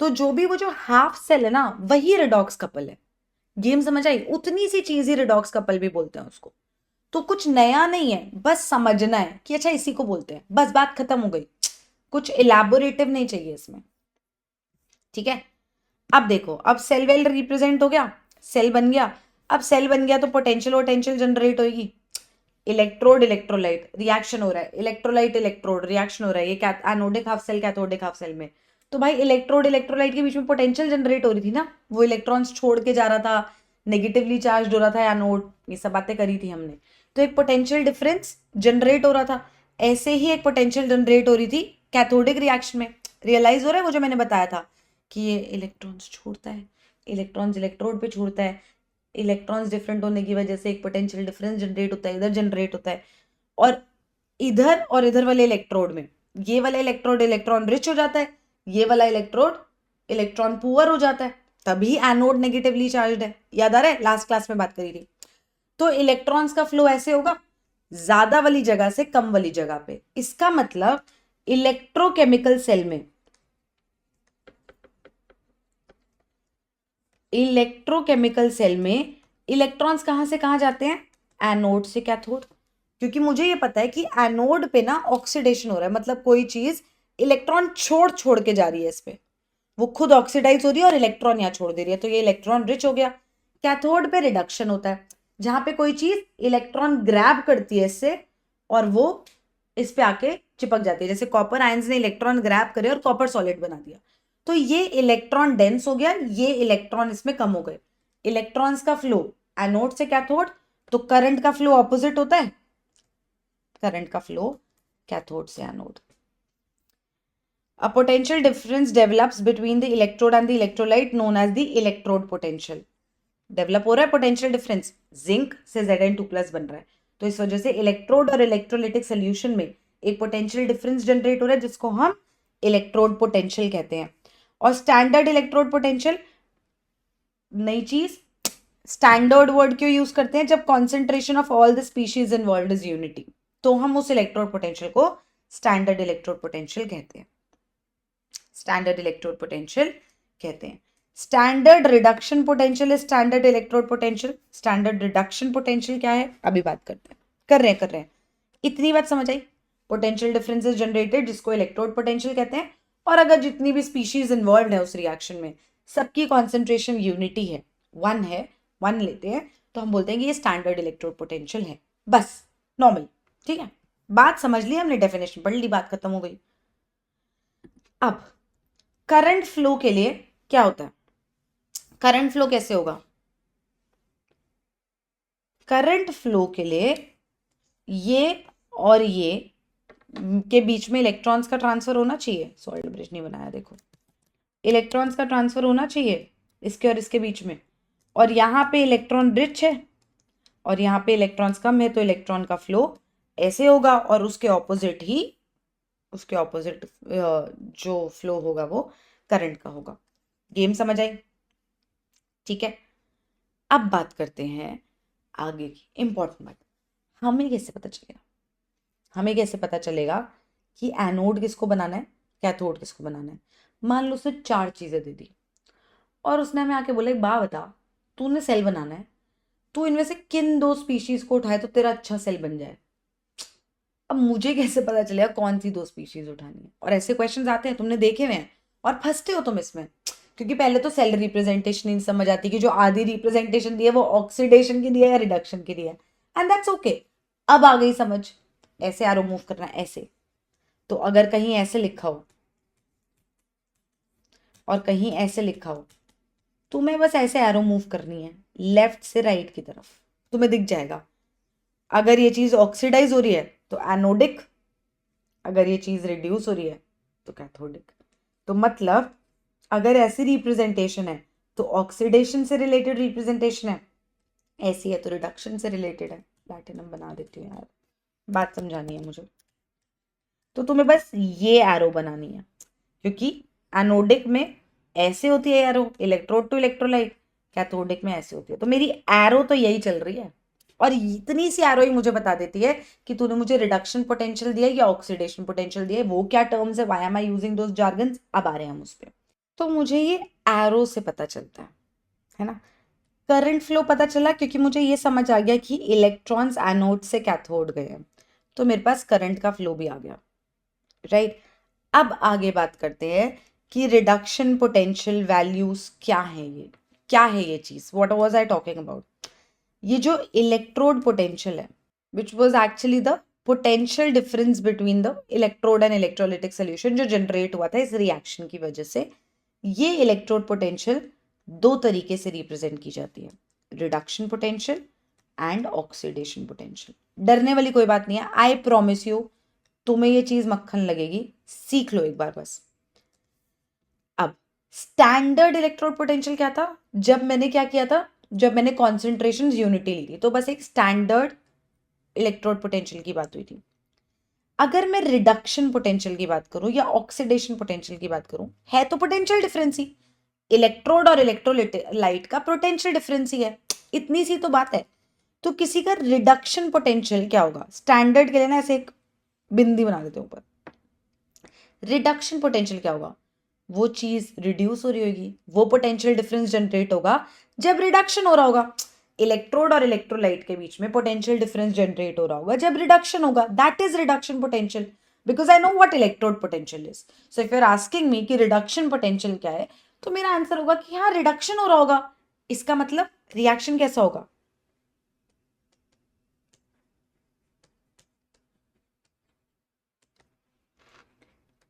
तो जो भी वो जो हाफ सेल है ना वही रिडॉक्स कपल है। गेम समझ आई? उतनी सी चीज ही रिडॉक्स कपल भी बोलते हैं उसको। तो कुछ नया नहीं है, बस समझना है कि अच्छा इसी को बोलते हैं, बस बात खत्म हो गई। कुछ इलैबोरेटिव नहीं चाहिए इसमें, ठीक है? अब देखो, अब सेल वेल रिप्रेजेंट हो गया, सेल बन गया। अब सेल बन गया तो पोटेंशियल पोटेंशियल जनरेट होगी। इलेक्ट्रोड इलेक्ट्रोलाइट रिएक्शन हो रहा है, इलेक्ट्रोलाइट इलेक्ट्रोड रिएक्शन हो रहा है, ये anodic half cell cathodic half cell में। तो भाई इलेक्ट्रोड इलेक्ट्रोलाइट के बीच में पोटेंशियल जनरेट हो रही थी ना, वो इलेक्ट्रॉन्स छोड़ के जा रहा था, नेगेटिवली चार्ज हो रहा था एनोड, ये सब बातें करी थी हमने। तो एक पोटेंशियल डिफरेंस जनरेट हो रहा था। ऐसे ही एक पोटेंशियल जनरेट हो रही थी कैथोडिक रिएक्शन में। रियलाइज हो रहा है वो जो मैंने बताया था कि ये इलेक्ट्रॉन्स छोड़ता है, इलेक्ट्रॉन्स इलेक्ट्रोड पे छोड़ता है, इलेक्ट्रॉन्स डिफरेंट होने की वजह से एक पोटेंशियल डिफरेंस जनरेट होता है, इधर जनरेट होता है। और इधर वाले इलेक्ट्रोड में ये वाला इलेक्ट्रोड इलेक्ट्रॉन रिच हो जाता है, ये वाला इलेक्ट्रोड इलेक्ट्रॉन पुअर हो जाता है, तभी एनोड नेगेटिवली चार्ज्ड है। याद आ रहा है, लास्ट क्लास में बात करी थी। तो इलेक्ट्रॉन्स का फ्लो ऐसे होगा, ज्यादा वाली जगह से कम वाली जगह पे। इसका मतलब इलेक्ट्रोकेमिकल सेल में इलेक्ट्रॉन्स कहां से कहां जाते हैं? एनोड से कैथोड। क्योंकि मुझे ये पता है कि एनोड पे ना ऑक्सीडेशन हो रहा है, मतलब कोई चीज इलेक्ट्रॉन छोड़ छोड़ के जा रही है, इस पे वो खुद ऑक्सीडाइज हो रही है और इलेक्ट्रॉन यहाँ छोड़ दे रही है, तो ये इलेक्ट्रॉन रिच हो गया। कैथोड पे रिडक्शन होता है, जहां पे कोई चीज इलेक्ट्रॉन ग्रैब करती है इससे और वो इस पे आके चिपक जाती है। जैसे कॉपर आयंस ने इलेक्ट्रॉन ग्रैब करे और कॉपर सॉलिड बना दिया, तो ये इलेक्ट्रॉन डेंस हो गया, ये इलेक्ट्रॉन इसमें कम हो गए। इलेक्ट्रॉन्स का फ्लो एनोड से कैथोड, तो करंट का फ्लो ऑपोजिट होता है, करंट का फ्लो कैथोड से anode. A potential difference develops between the electrode and the electrolyte known as the electrode potential. Develop हो रहा है पोटेंशियल डिफरेंस, जिंक से Zn2+ बन रहा है, तो इस वजह से इलेक्ट्रोड और इलेक्ट्रोलाइटिक सोल्यूशन में एक पोटेंशियल डिफरेंस जनरेट हो रहा है, जिसको हम इलेक्ट्रोड पोटेंशियल कहते हैं। और स्टैंडर्ड इलेक्ट्रोड पोटेंशियल, नई चीज, स्टैंडर्ड वर्ड क्यों यूज करते हैं? जब concentration of all the species involved is unity, तो हम उस इलेक्ट्रोड पोटेंशियल को स्टैंडर्ड इलेक्ट्रोड पोटेंशियल कहते हैं, स्टैंडर्ड इलेक्ट्रोड पोटेंशियल कहते हैं। Standard reduction potential is standard electrode potential. Standard reduction potential क्या है, अभी बात करते हैं, कर रहे हैं। इतनी बात समझ आई? पोटेंशियल डिफरेंसेस जनरेटेड, जिसको इलेक्ट्रोड पोटेंशियल कहते हैं। और अगर जितनी भी स्पीशीज इन्वॉल्व है उस रिएक्शन में, सबकी कॉन्सेंट्रेशन यूनिटी है, वन लेते हैं, तो हम बोलते हैं कि ये स्टैंडर्ड इलेक्ट्रोड पोटेंशियल है। बस नॉर्मल, ठीक है, बात समझ ली हमने, डेफिनेशन पढ़ ली, बात खत्म हो गई। अब करंट फ्लो के लिए क्या होता है? करंट फ्लो कैसे होगा? करंट फ्लो के लिए ये और ये के बीच में इलेक्ट्रॉन्स का ट्रांसफर होना चाहिए। सॉल्ट ब्रिज नहीं बनाया, देखो, इलेक्ट्रॉन्स का ट्रांसफर होना चाहिए इसके और इसके बीच में। और यहाँ पे इलेक्ट्रॉन रिच है और यहाँ पे इलेक्ट्रॉन्स कम है, तो इलेक्ट्रॉन का फ्लो ऐसे होगा, और उसके ऑपोजिट जो फ्लो होगा वो करंट का होगा। गेम समझ आई? ठीक है, अब बात करते हैं आगे की इंपॉर्टेंट बात। हमें कैसे पता चलेगा कि एनोड किसको बनाना है, कैथोड किसको बनाना है? मान लो उसने 4 चीजें दे दी और उसने हमें आके बोला, एक बात बता, तूने सेल बनाना है, तू इनमें से किन 2 स्पीशीज को उठाए तो तेरा अच्छा सेल बन जाए। अब मुझे कैसे पता चलेगा कौन सी 2 स्पीशीज उठानी है? और ऐसे क्वेश्चंस आते हैं, तुमने देखे हुए हैं, और फंसते हो तुम इसमें, क्योंकि पहले तो सेल रिप्रेजेंटेशन नहीं समझ आती कि जो आधी रिप्रेजेंटेशन दी है वो ऑक्सीडेशन की दी है या रिडक्शन की दी है, एंड दैट्स ओके। अब आ गई समझ, ऐसे एरो मूव करना है, ऐसे। तो अगर कहीं ऐसे लिखा हो और कहीं ऐसे लिखा हो, तुम्हें बस ऐसे एरो मूव करनी है लेफ्ट से राइट की तरफ, तुम्हें दिख जाएगा। अगर ये चीज ऑक्सीडाइज हो रही है तो एनोडिक, अगर ये चीज रिड्यूस हो रही है तो कैथोडिक। तो मतलब अगर ऐसी रिप्रेजेंटेशन है तो ऑक्सीडेशन से रिलेटेड रिप्रेजेंटेशन है, ऐसी है तो रिडक्शन से रिलेटेड है। प्लैटिनम बना देती हूँ यार, बात समझानी है मुझे। तो तुम्हें बस ये एरो बनानी है, क्योंकि एनोडिक में ऐसे होती है arrow, electrode to electrolyte, cathodic में ऐसे होती है। तो मेरी एरो तो यही चल रही है, और इतनी सी एरो ही मुझे बता देती है कि तूने मुझे रिडक्शन पोटेंशियल दिया या ऑक्सीडेशन पोटेंशियल दिया। वो क्या टर्म्स है, why am I using those jargons, अब आ रहे हैं हम उस पर। तो मुझे ये एरो से पता चलता है ना। करंट फ्लो पता चला क्योंकि मुझे ये समझ आ गया कि इलेक्ट्रॉन्स एनोड से कैथोड गए हैं, तो मेरे पास करंट का फ्लो भी आ गया, राइट। अब आगे बात करते हैं कि रिडक्शन पोटेंशियल वैल्यूज क्या है ये चीज, what was I talking about. ये जो इलेक्ट्रोड पोटेंशियल है which was actually the potential difference between the electrode and electrolytic solution जो जनरेट हुआ था इस रिएक्शन की वजह से, ये इलेक्ट्रोड पोटेंशियल दो तरीके से रिप्रेजेंट की जाती है, reduction potential and oxidation potential. डरने वाली कोई बात नहीं है, आई प्रॉमिस यू तुम्हें ये चीज मक्खन लगेगी, सीख लो एक बार बस। अब स्टैंडर्ड इलेक्ट्रोड पोटेंशियल क्या था, जब मैंने क्या किया था, जब मैंने कॉन्सेंट्रेशन यूनिटी ली थी तो बस एक स्टैंडर्ड इलेक्ट्रोड पोटेंशियल की बात हुई थी। अगर मैं रिडक्शन पोटेंशियल की बात करूं या ऑक्सीडेशन पोटेंशियल की बात करूं, है तो पोटेंशियल डिफरेंस ही, इलेक्ट्रोड और इलेक्ट्रोलाइट का पोटेंशियल डिफरेंस ही है, इतनी सी तो बात है। तो किसी का रिडक्शन पोटेंशियल क्या होगा, स्टैंडर्ड के लिए ना ऐसे एक बिंदी बना देते हैं ऊपर, रिडक्शन पोटेंशियल क्या होगा, वो चीज रिड्यूस हो रही होगी, वो पोटेंशियल डिफरेंस जनरेट होगा जब रिडक्शन हो रहा होगा। इलेक्ट्रोड और इलेक्ट्रोलाइट के बीच में पोटेंशियल डिफरेंस जनरेट हो रहा होगा जब रिडक्शन होगा, that is reduction potential, because I know what electrode potential is. So if you are asking me कि रिडक्शन पोटेंशियल क्या है, तो मेरा आंसर होगा कि हाँ रिडक्शन हो रहा होगा, इसका मतलब रिएक्शन कैसा होगा।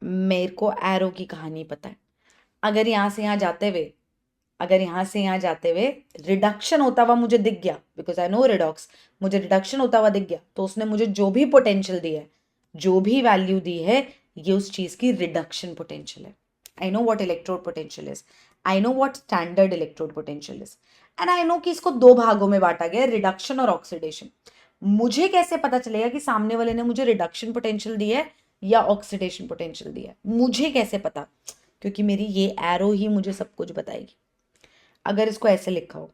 मेरे को एरो की कहानी पता है, अगर यहां से यहां जाते हुए, अगर यहां से यहां जाते हुए रिडक्शन होता हुआ मुझे दिख गया, बिकॉज आई नो रिडॉक्स, मुझे रिडक्शन होता हुआ दिख गया, तो उसने मुझे जो भी पोटेंशियल दी है, जो भी वैल्यू दी है, ये उस चीज की रिडक्शन पोटेंशियल है। आई know what electrode potential is, I know what standard electrode potential is, and I know कि इसको दो भागों में बांटा गया है, रिडक्शन और ऑक्सीडेशन। मुझे कैसे पता चलेगा कि सामने वाले ने मुझे रिडक्शन पोटेंशियल दी है या ऑक्सीडेशन पोटेंशियल दी है, मुझे कैसे पता, क्योंकि मेरी ये एरो ही मुझे सब कुछ बताएगी। अगर इसको ऐसे लिखा हो,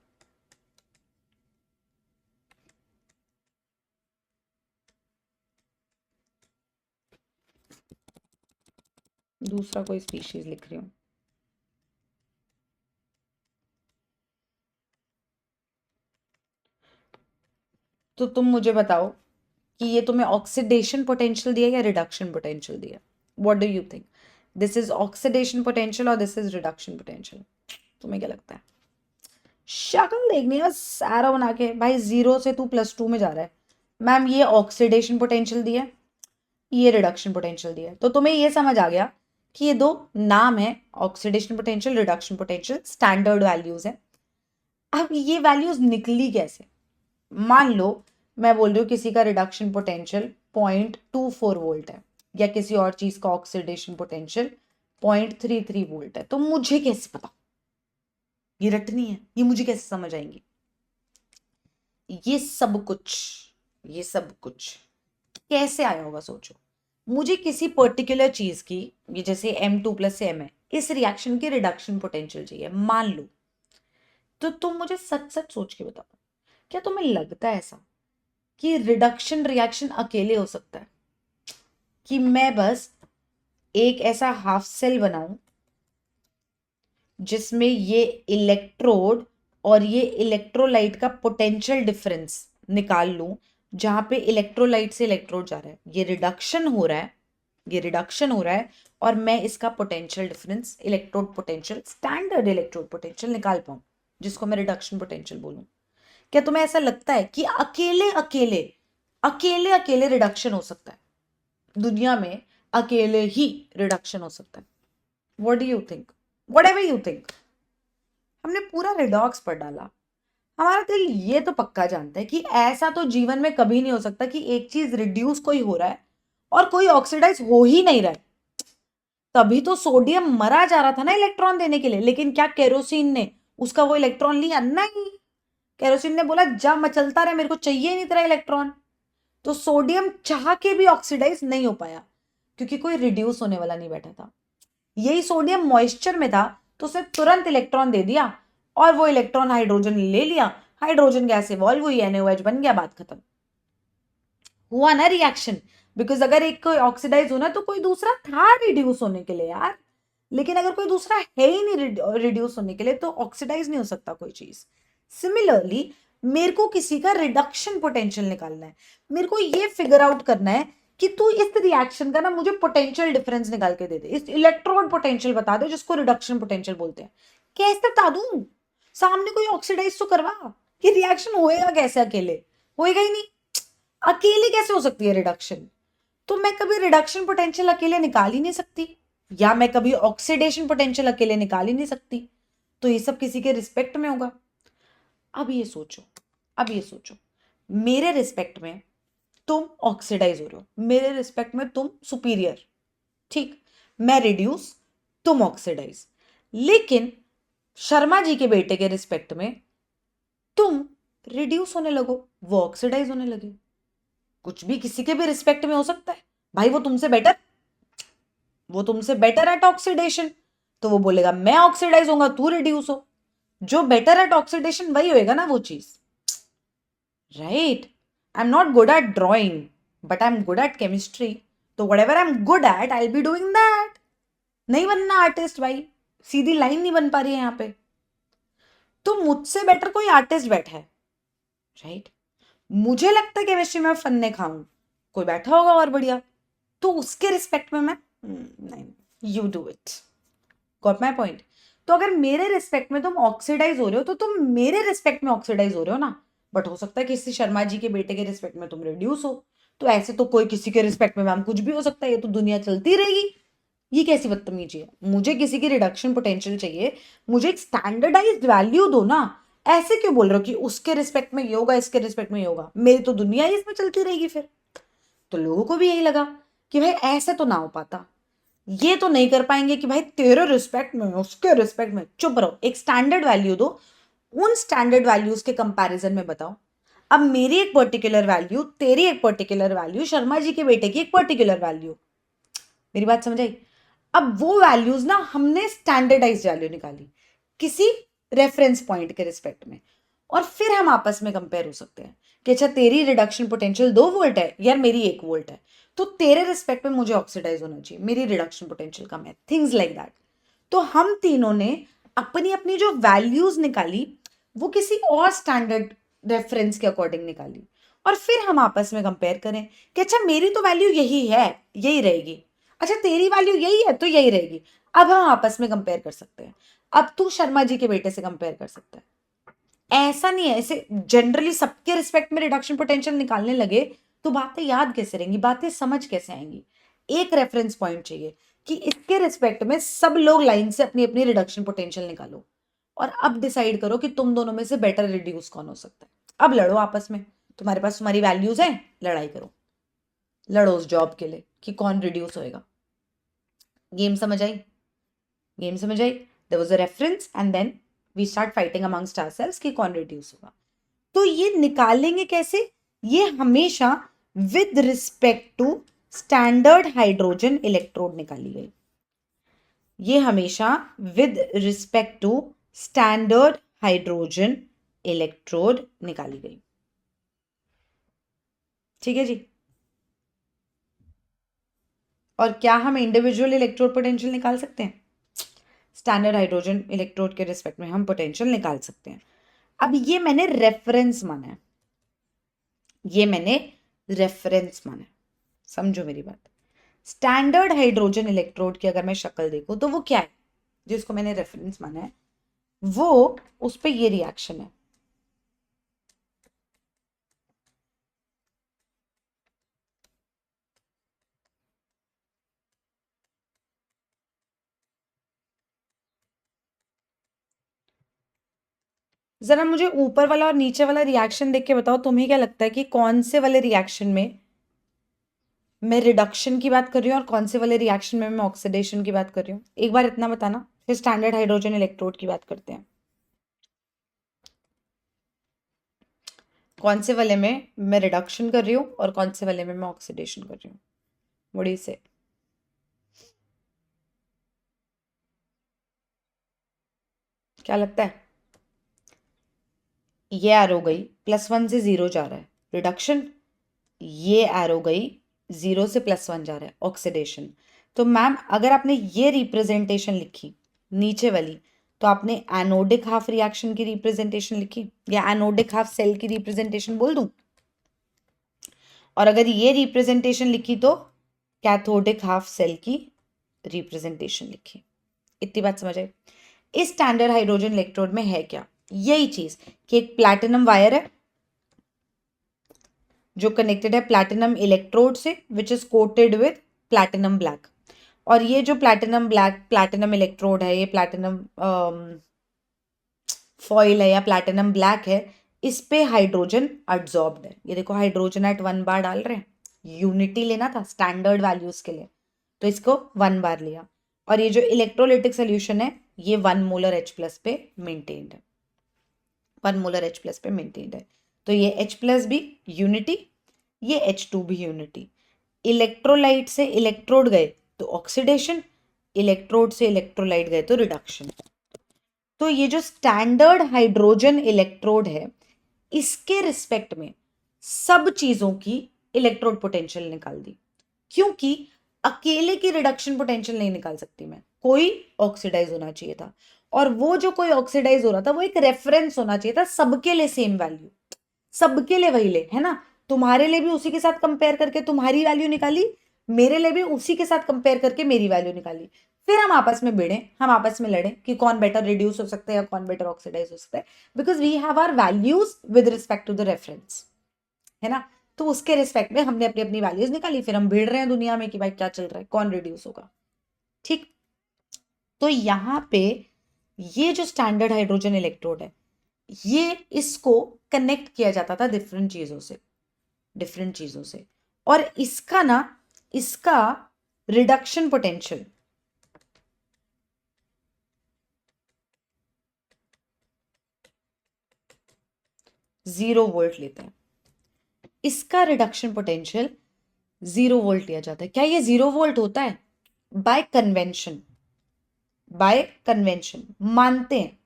दूसरा कोई स्पीशीज लिख रही हूं, तो तुम मुझे बताओ कि ये तुम्हें ऑक्सीडेशन पोटेंशियल दिया या रिडक्शन पोटेंशियल दिया, what do you think, this is oxidation potential और दिस इज रिडक्शन पोटेंशियल, तुम्हें क्या लगता है। शक्ल देखनी है बस, एरो बना के, भाई 0 से तू +2 में जा रहा है, मैम ये ऑक्सीडेशन पोटेंशियल दिया है, ये रिडक्शन पोटेंशियल दिया है, तो तुम्हें ये समझ आ गया कि ये दो नाम है, oxidation potential, reduction potential, standard values है। अब ये वैल्यूज निकली कैसे, मान लो मैं बोल रही हूँ किसी का रिडक्शन पोटेंशियल 0.24 वोल्ट है, या किसी और चीज का ऑक्सीडेशन पोटेंशियल 0.33 वोल्ट है, तो मुझे कैसे पता, ये रटनी है, ये मुझे कैसे समझ आएंगी। ये सब कुछ, ये सब कुछ कैसे आया होगा सोचो, मुझे किसी पर्टिकुलर चीज की, ये जैसे M2+ से M है, इस रिएक्शन की रिडक्शन पोटेंशियल चाहिए मान लो, तो तुम मुझे सच सच सोच के बताओ, क्या तुम्हें लगता है ऐसा कि रिडक्शन रिएक्शन अकेले हो सकता है, कि मैं बस एक ऐसा हाफ सेल बनाऊं जिसमें ये इलेक्ट्रोड और ये इलेक्ट्रोलाइट का पोटेंशियल डिफरेंस निकाल लूं, जहां पे इलेक्ट्रोलाइट से इलेक्ट्रोड जा रहा है, ये रिडक्शन हो रहा है, ये रिडक्शन हो रहा है, और मैं इसका potential difference, electrode potential, standard electrode potential निकाल पाऊं, जिसको मैं रिडक्शन पोटेंशियल बोलूं। क्या तुम्हें ऐसा लगता है कि अकेले अकेले अकेले अकेले रिडक्शन हो सकता है, दुनिया में अकेले ही रिडक्शन हो सकता है, what do you think, what ever you think. हमने पूरा रिडॉक्स पढ़ डाला, हमारा दिल ये तो पक्का जानता है कि ऐसा तो जीवन में कभी नहीं हो सकता कि एक चीज रिड्यूस कोई हो रहा है और कोई ऑक्सीडाइज हो ही नहीं रहा है। तभी तो सोडियम मरा जा रहा था ना इलेक्ट्रॉन देने के लिए, लेकिन क्या केरोसिन ने उसका वो इलेक्ट्रॉन लिया, नहीं, केरोसिन ने बोला जा मचलता रहे, मेरे को चाहिए नहीं तेरा इलेक्ट्रॉन। तो सोडियम चाह के भी ऑक्सीडाइज नहीं हो पाया, क्योंकि कोई रिड्यूस होने वाला नहीं बैठा था। यही सोडियम मॉइस्चर में था तो उसने तुरंत इलेक्ट्रॉन दे दिया, और वो इलेक्ट्रॉन हाइड्रोजन ले लिया, हाइड्रोजन गैस इवॉल्व हुई, NaOH बन गया, बात खत्म। हुआ ना रिएक्शन, बिकॉज अगर एक कोई ऑक्सीडाइज होना तो कोई दूसरा था रिड्यूस होने के लिए यार, लेकिन अगर कोई दूसरा है ही नहीं रिड्यूस होने के लिए, तो ऑक्सीडाइज नहीं हो सकता कोई चीज। सिमिलरली मेरे को किसी का रिडक्शन पोटेंशियल निकालना है, मेरे को ये फिगर आउट करना है कि तू इस रिएक्शन का ना मुझे पोटेंशियल डिफरेंस निकाल के दे दे, इस इलेक्ट्रोड पोटेंशियल बता दे जिसको रिडक्शन पोटेंशियल बोलते हैं। कैसे बता दूं, सामने कोई ऑक्सीडाइज तो करवा, कि रिएक्शन होएगा कैसे अकेले, होएगा ही नहीं, अकेले कैसे हो सकती है रिडक्शन। तो मैं कभी रिडक्शन पोटेंशियल अकेले निकाल ही नहीं सकती, या मैं कभी ऑक्सीडेशन पोटेंशियल अकेले निकाल ही नहीं सकती। तो ये सब किसी के रिस्पेक्ट में होगा। अब ये सोचो, अब ये सोचो, मेरे रिस्पेक्ट में तुम ऑक्सीडाइज हो रहे हो, मेरे रिस्पेक्ट में तुम सुपीरियर, ठीक, मैं रिड्यूस, तुम ऑक्सीडाइज। लेकिन शर्मा जी के बेटे के रिस्पेक्ट में तुम रिड्यूस होने लगो, वो ऑक्सीडाइज होने लगे। कुछ भी किसी के भी रिस्पेक्ट में हो सकता है भाई, वो तुमसे बेटर एट ऑक्सीडेशन, तो वो बोलेगा मैं ऑक्सीडाइज होऊंगा, तू रिड्यूस हो। जो बेटर एट ऑक्सीडेशन वही होएगा ना वो चीज, right. I am not good at drawing but I am good at chemistry, तो whatever I am good at I be doing that. नहीं बनना आर्टिस्ट भाई, सीधी लाइन नहीं बन पा रही है यहाँ पे। तो मुझसे बेटर कोई आर्टिस्ट बैठा है, राइट। मुझे लगता है केमिस्ट्री में फन्ने खाऊं, कोई बैठा होगा और बढ़िया, तो उसके रिस्पेक्ट में मैं नहीं, you do it, got my point. तो अगर मेरे रिस्पेक्ट में तुम ऑक्सीडाइज हो रहे हो तो तुम मेरे रिस्पेक्ट में ऑक्सीडाइज हो रहे हो ना, बट हो सकता है किसी शर्मा जी के बेटे के रिस्पेक्ट में तुम रिड्यूस हो। तो ऐसे तो कोई किसी के रिस्पेक्ट में मैम कुछ भी हो सकता है, ये तो दुनिया चलती रहेगी। ये कैसी बदतमीजी है, मुझे किसी की रिडक्शन पोटेंशियल चाहिए, मुझे एक स्टैंडर्डाइज्ड वैल्यू दो ना। ऐसे क्यों बोल रहे हो कि उसके रिस्पेक्ट में ये होगा, इसके रिस्पेक्ट में ये होगा, मेरी तो दुनिया ही इसमें चलती रहेगी फिर। तो लोगों को भी यही लगा कि भाई ऐसे तो ना हो पाता, ये तो नहीं कर पाएंगे कि भाई तेरे रिस्पेक्ट में उसके रिस्पेक्ट में, चुप रहो, एक स्टैंडर्ड वैल्यू दो, उन स्टैंडर्ड वैल्यूज के कंपैरिजन में बताओ। अब मेरी एक पर्टिकुलर वैल्यू, तेरी एक पर्टिकुलर वैल्यू, शर्मा जी के बेटे की एक पर्टिकुलर वैल्यू, मेरी बात समझ आई। अब वो वैल्यूज ना हमने स्टैंडर्डाइज वैल्यू निकाली किसी रेफरेंस पॉइंट के रिस्पेक्ट में, और फिर हम आपस में कंपेयर हो सकते हैं कि अच्छा तेरी रिडक्शन पोटेंशियल 2 वोल्ट है यार, मेरी 1 वोल्ट है, तो तेरे रिस्पेक्ट में मुझे ऑक्सीडाइज होना चाहिए, मेरी रिडक्शन पोटेंशियल कम है, थिंग्स लाइक दैट। तो हम तीनों ने अपनी अपनी जो वैल्यूज निकाली वो किसी और स्टैंडर्ड रेफरेंस के अकॉर्डिंग निकाली, और फिर हम आपस में कंपेयर करें कि अच्छा मेरी तो वैल्यू यही है, यही रहेगी, अच्छा तेरी वैल्यू यही है तो यही रहेगी। अब हम आपस में कंपेयर कर सकते हैं, अब तू शर्मा जी के बेटे से कंपेयर कर सकता है। ऐसा नहीं है, ऐसे जनरली सबके रिस्पेक्ट में रिडक्शन पोटेंशियल निकालने लगे तो बातें याद कैसे रहेंगी, बातें समझ कैसे आएंगी। एक रेफरेंस पॉइंट चाहिए कि इसके रिस्पेक्ट में सब लोग लाइन से अपनी अपनी रिडक्शन पोटेंशियल निकालो, और अब डिसाइड करो कि तुम दोनों में से बेटर रिड्यूस कौन हो सकता है। अब लड़ो आपस में, तुम्हारे पास तुम्हारी वैल्यूज हैं, लड़ाई करो, लड़ो उस जॉब के लिए कि कौन रिड्यूस होएगा। गेम समझ आई, गेम समझ आई। There was a reference and then we start fighting amongst ourselves कि कौन रिड्यूस होगा। तो ये निकालेंगे कैसे, ये हमेशा with respect to standard hydrogen electrode निकाली गई, ये हमेशा with respect to standard hydrogen electrode निकाली गई, ठीक है जी। और क्या हम इंडिविजुअल इलेक्ट्रोड पोटेंशियल निकाल सकते हैं, स्टैंडर्ड हाइड्रोजन इलेक्ट्रोड के रिस्पेक्ट में हम पोटेंशियल निकाल सकते हैं। अब ये मैंने रेफरेंस माना है, ये मैंने रेफरेंस माना है, समझो मेरी बात। स्टैंडर्ड हाइड्रोजन इलेक्ट्रोड की अगर मैं शक्ल देखूं तो वो क्या है, जिसको मैंने रेफरेंस माना है, वो उस पे ये रिएक्शन है। जरा मुझे ऊपर वाला और नीचे वाला रिएक्शन देख के बताओ, तुम्हें क्या लगता है कि कौन से वाले रिएक्शन में मैं रिडक्शन की बात कर रही हूँ और कौन से वाले रिएक्शन में मैं ऑक्सीडेशन की बात कर रही हूँ, एक बार इतना बताना, फिर स्टैंडर्ड हाइड्रोजन इलेक्ट्रोड की बात करते हैं। कौन से वाले में मैं रिडक्शन कर रही हूँ और कौन से वाले में मैं ऑक्सीडेशन कर रही हूँ, व्हाट से। क्या लगता है, ये एरो गई +1 से 0 जा रहा है रिडक्शन, ये एरो गई 0 से +1 जा रहा है ऑक्सीडेशन। तो मैम अगर आपने ये रिप्रेजेंटेशन लिखी नीचे वाली, तो आपने एनोडिक हाफ रिएक्शन की रिप्रेजेंटेशन लिखी, या एनोडिक हाफ सेल की रिप्रेजेंटेशन बोल दूं। और अगर ये रिप्रेजेंटेशन लिखी तो कैथोडिक हाफ सेल की रिप्रेजेंटेशन लिखी। इतनी बात समझ आई। इस स्टैंडर्ड हाइड्रोजन इलेक्ट्रोड में है क्या, यही चीज कि एक प्लैटिनम वायर है जो कनेक्टेड है प्लैटिनम इलेक्ट्रोड से which is coated with platinum black, और ये जो प्लैटिनम इलेक्ट्रोड है, ये प्लैटिनम फॉइल है या प्लैटिनम ब्लैक है, इस पे हाइड्रोजन एब्जॉर्ब्ड है। ये देखो हाइड्रोजन एट 1 बार डाल रहे हैं, यूनिटी लेना था स्टैंडर्ड वैल्यूज के लिए, तो इसको 1 बार लिया। और ये जो इलेक्ट्रोलिटिक सोल्यूशन है ये 1 मोलर H प्लस पे मेंटेन्ड है, 1 मोलर H प्लस पे मेंटेन्ड है। तो ये H प्लस भी यूनिटी, ये H2 भी यूनिटी। इलेक्ट्रोलाइट से इलेक्ट्रोड गए तो ऑक्सीडेशन, इलेक्ट्रोड से इलेक्ट्रोलाइट गए तो रिडक्शन। तो ये जो स्टैंडर्ड हाइड्रोजन इलेक्ट्रोड है इसके रिस्पेक्ट में सब चीजों की इलेक्ट्रोड पोटेंशियल निकाल दी, क्योंकि अकेले की रिडक्शन पोटेंशियल नहीं निकाल सकती मैं, कोई ऑक्सीडाइज होना चाहिए था, और वो जो कोई ऑक्सीडाइज हो रहा था वो एक रेफरेंस होना चाहिए था, सबके लिए सेम वैल्यू, सबके लिए वही ले, है ना। तुम्हारे लिए भी उसी के साथ कंपेयर करके तुम्हारी वैल्यू निकाली, मेरे लिए भी उसी के साथ कंपेयर करके मेरी वैल्यू निकाली, फिर हम आपस में भिड़े, हम आपस में लड़े कि कौन बेटर रिड्यूस हो सकता है या कौन बेटर ऑक्सीडाइज हो सकता है, because we have our values with respect to the reference, है ना। तो उसके रिस्पेक्ट में हमने अपनी अपनी वैल्यूज निकाली, फिर हम भिड़ रहे हैं दुनिया में कि भाई क्या चल रहा है, कौन रिड्यूस होगा, ठीक। तो यहाँ पे ये जो स्टैंडर्ड हाइड्रोजन इलेक्ट्रोड है, ये इसको कनेक्ट किया जाता था डिफरेंट चीजों से, डिफरेंट चीजों से, और इसका ना, इसका रिडक्शन पोटेंशियल 0 वोल्ट लेता है, इसका रिडक्शन पोटेंशियल 0 वोल्ट लिया जाता है। क्या ये 0 वोल्ट होता है? बाय कन्वेंशन, बाय कन्वेंशन मानते हैं,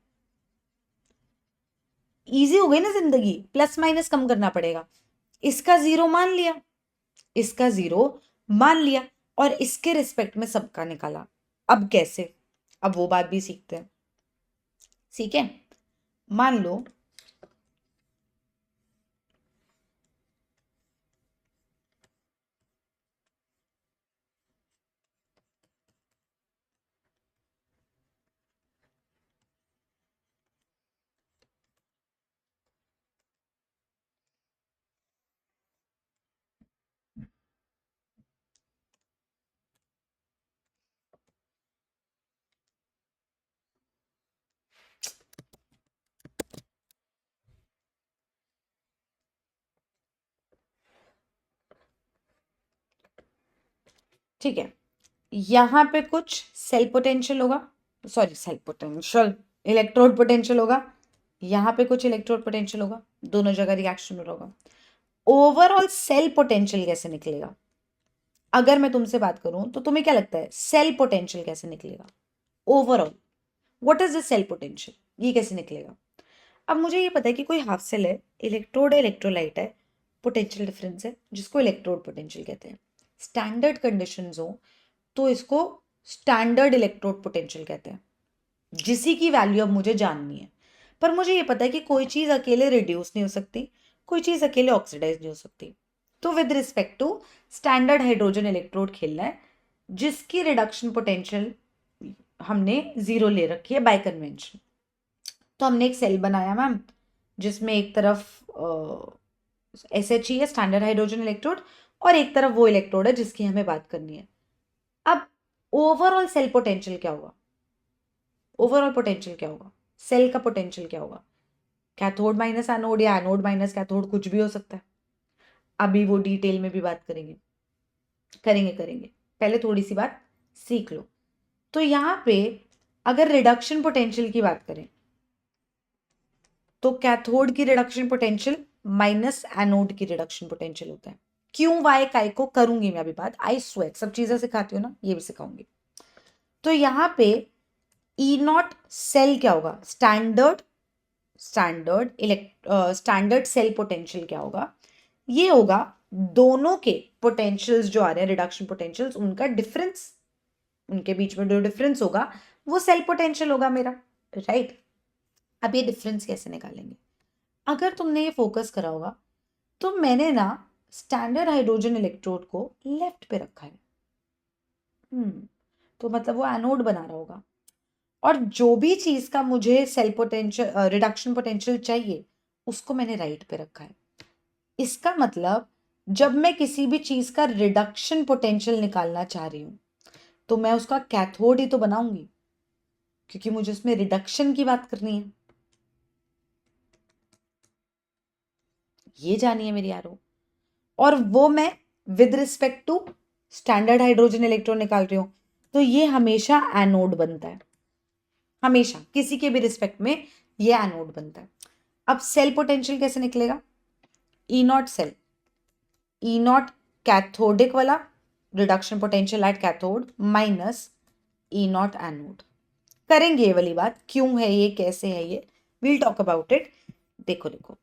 इजी हो गई ना जिंदगी, प्लस माइनस कम करना पड़ेगा। इसका 0 मान लिया, इसका 0 मान लिया, और इसके रिस्पेक्ट में सबका निकाला। अब कैसे, अब वो बात भी सीखते हैं, ठीक है। मान लो ठीक है, यहां पे कुछ सेल पोटेंशियल होगा, sorry cell potential, electrode potential होगा, यहां पे कुछ इलेक्ट्रोड पोटेंशियल होगा, दोनों जगह रिएक्शन हो रहा होगा। ओवरऑल सेल पोटेंशियल कैसे निकलेगा? अगर मैं तुमसे बात करूं तो तुम्हें क्या लगता है सेल पोटेंशियल कैसे निकलेगा? Overall what is the cell potential, ये कैसे निकलेगा? अब मुझे ये पता है कि कोई हाफ सेल है, इलेक्ट्रोड है, इलेक्ट्रोलाइट है, पोटेंशियल डिफरेंस है जिसको इलेक्ट्रोड पोटेंशियल कहते हैं। स्टैंडर्ड कंडीशंस हो तो इसको स्टैंडर्ड इलेक्ट्रोड पोटेंशियल कहते हैं, जिसी की वैल्यू अब मुझे जाननी है। पर मुझे ये पता है कि कोई चीज अकेले रिड्यूस नहीं हो सकती, कोई चीज अकेले ऑक्सीडाइज नहीं हो सकती। तो with respect to standard hydrogen electrode खेलना है, जिसकी रिडक्शन पोटेंशियल हमने 0 ले रखी है बाय कन्वेंशन। तो हमने एक सेल बनाया मैम, जिसमें एक तरफ SHE है स्टैंडर्ड हाइड्रोजन इलेक्ट्रोड, और एक तरफ वो इलेक्ट्रोड है जिसकी हमें बात करनी है। अब ओवरऑल सेल पोटेंशियल क्या होगा? ओवरऑल पोटेंशियल क्या होगा? सेल का पोटेंशियल क्या होगा? कैथोड माइनस एनोड या एनोड माइनस कैथोड, कुछ भी हो सकता है। अभी वो डिटेल में भी बात करेंगे, करेंगे। पहले थोड़ी सी बात सीख लो। तो यहां पे अगर रिडक्शन पोटेंशियल की बात करें तो कैथोड की रिडक्शन पोटेंशियल माइनस एनोड की रिडक्शन पोटेंशियल होता है। क्यों, वाई, काय को करूंगी मैं अभी बात, आई स्वेट, सब चीजें सिखाती हूँ ना, ये भी सिखाऊंगी। तो यहां पे ई नॉट सेल क्या होगा? स्टैंडर्ड सेल पोटेंशियल क्या होगा? ये होगा दोनों के पोटेंशियल्स जो आ रहे हैं रिडक्शन पोटेंशियल्स, उनका डिफरेंस, उनके बीच में जो डिफरेंस होगा वो सेल पोटेंशियल होगा मेरा, राइट। अब ये डिफरेंस कैसे निकालेंगे? अगर तुमने ये फोकस करा होगा तो मैंने ना स्टैंडर्ड हाइड्रोजन इलेक्ट्रोड को लेफ्ट पे रखा है, तो मतलब वो एनोड बना रहा होगा, और जो भी चीज का मुझे सेल पोटेंशियल रिडक्शन पोटेंशियल चाहिए उसको मैंने राइट पे रखा है। इसका मतलब जब मैं किसी भी चीज का रिडक्शन पोटेंशियल निकालना चाह रही हूं तो मैं उसका कैथोड ही तो बनाऊंगी, क्योंकि मुझे उसमें रिडक्शन की बात करनी है। ये जानिए मेरी यारो। और वो मैं with respect to standard hydrogen electron निकाल रही हूं, तो ये हमेशा एनोड बनता है, हमेशा किसी के भी रिस्पेक्ट में ये एनोड बनता है। अब सेल पोटेंशियल कैसे निकलेगा? E naught cell, E naught cathodic वाला reduction potential at cathode minus E naught anode. करेंगे ये वाली बात, क्यों है ये, कैसे है ये, वील टॉक अबाउट इट। देखो देखो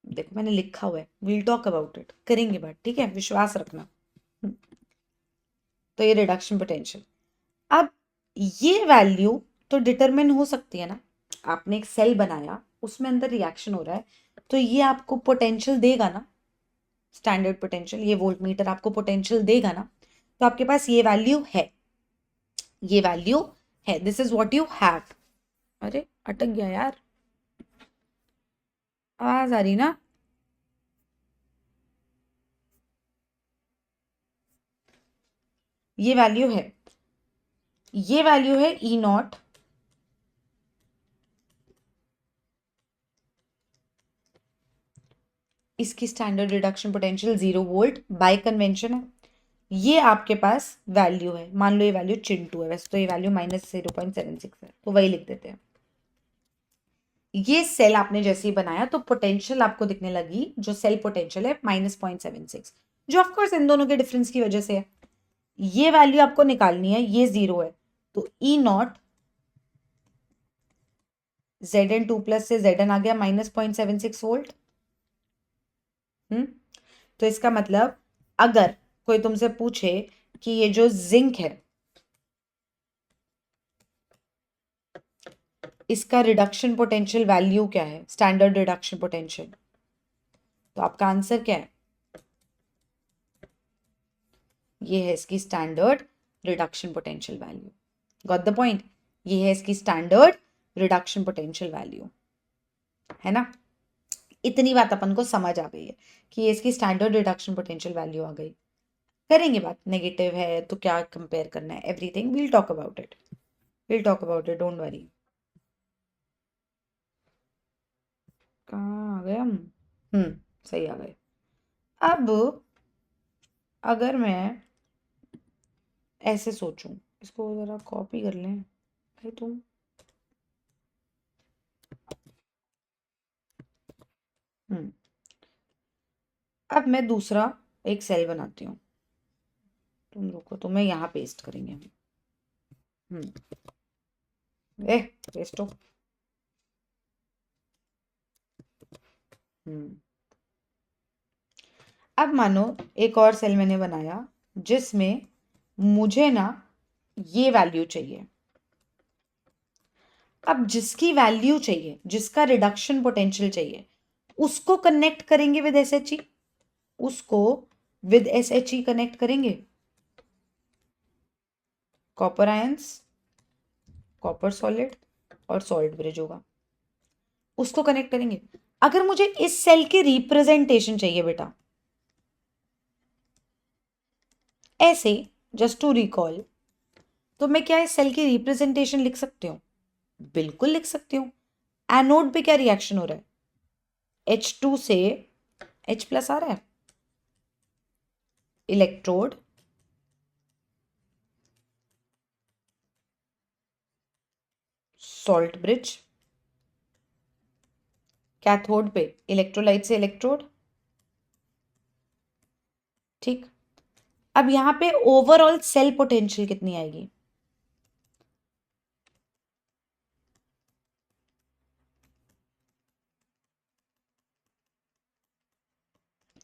देखो, मैंने लिखा हुआ है वील टॉक अबाउट इट, करेंगे बात, ठीक है, विश्वास रखना। तो ये रिडक्शन पोटेंशियल, अब ये वैल्यू तो डिटरमिन हो सकती है ना। आपने एक सेल बनाया, उसमें अंदर रिएक्शन हो रहा है, तो ये आपको पोटेंशियल देगा ना, स्टैंडर्ड पोटेंशियल, ये वोल्ट मीटर आपको पोटेंशियल देगा ना। तो आपके पास ये वैल्यू है, ये वैल्यू है, this is what you have. अरे अटक गया यार, आवाज आ रही ना? ये वैल्यू है, ये वैल्यू है ई नॉट इसकी standard reduction potential 0 volt by convention है। ये आपके पास वैल्यू है, मान लो ये वैल्यू चिंटू है, वैसे तो ये वैल्यू -0.76 है, तो वही लिख देते हैं। ये सेल आपने जैसे ही बनाया तो पोटेंशियल आपको दिखने लगी, जो सेल पोटेंशियल है -0.76, जो ऑफकोर्स इन दोनों के डिफरेंस की वजह से है। ये वैल्यू आपको निकालनी है, ये 0 है, तो ई नॉट Zn2+ से Zn आ गया -0.76 वोल्ट। तो इसका मतलब अगर कोई तुमसे पूछे कि ये जो जिंक है इसका रिडक्शन पोटेंशियल वैल्यू क्या है, स्टैंडर्ड रिडक्शन पोटेंशियल, तो आपका आंसर क्या है? ये है इसकी standard reduction potential value. Got the point? ये है इसकी स्टैंडर्ड रिडक्शन पोटेंशियल वैल्यू, है ना। इतनी बात अपन को समझ आ गई है कि ये इसकी स्टैंडर्ड रिडक्शन पोटेंशियल वैल्यू आ गई। करेंगे बात, नेगेटिव है तो क्या कंपेयर करना है, everything we'll talk about it, we'll talk about it, don't worry. कहाँ आ गए हम? सही आ गए। अब अगर मैं ऐसे सोचूं, इसको जरा कॉपी कर लें भाई तुम। अब मैं दूसरा एक सेल बनाती हूँ, तुम रुको, तुम्हें यहाँ पेस्ट करेंगे हम। पेस्ट हो। अब मानो एक और सेल मैंने बनाया जिसमें मुझे ना ये वैल्यू चाहिए। अब जिसकी वैल्यू चाहिए, जिसका रिडक्शन पोटेंशियल चाहिए, उसको कनेक्ट करेंगे विद SHE, उसको विद SHE कनेक्ट करेंगे। कॉपर आयंस, कॉपर सॉलिड और सॉल्ट ब्रिज होगा, उसको कनेक्ट करेंगे। अगर मुझे इस सेल की रिप्रेजेंटेशन चाहिए बेटा, ऐसे जस्ट टू रिकॉल, तो मैं क्या इस सेल की रिप्रेजेंटेशन लिख सकती हूँ? बिल्कुल लिख सकती हूँ। एनोड पे क्या रिएक्शन हो रहा है? H2 से H+ आ रहा है, इलेक्ट्रोड सॉल्ट ब्रिज, कैथोड पे इलेक्ट्रोलाइट से इलेक्ट्रोड। ठीक, अब यहां पे ओवरऑल सेल पोटेंशियल कितनी आएगी?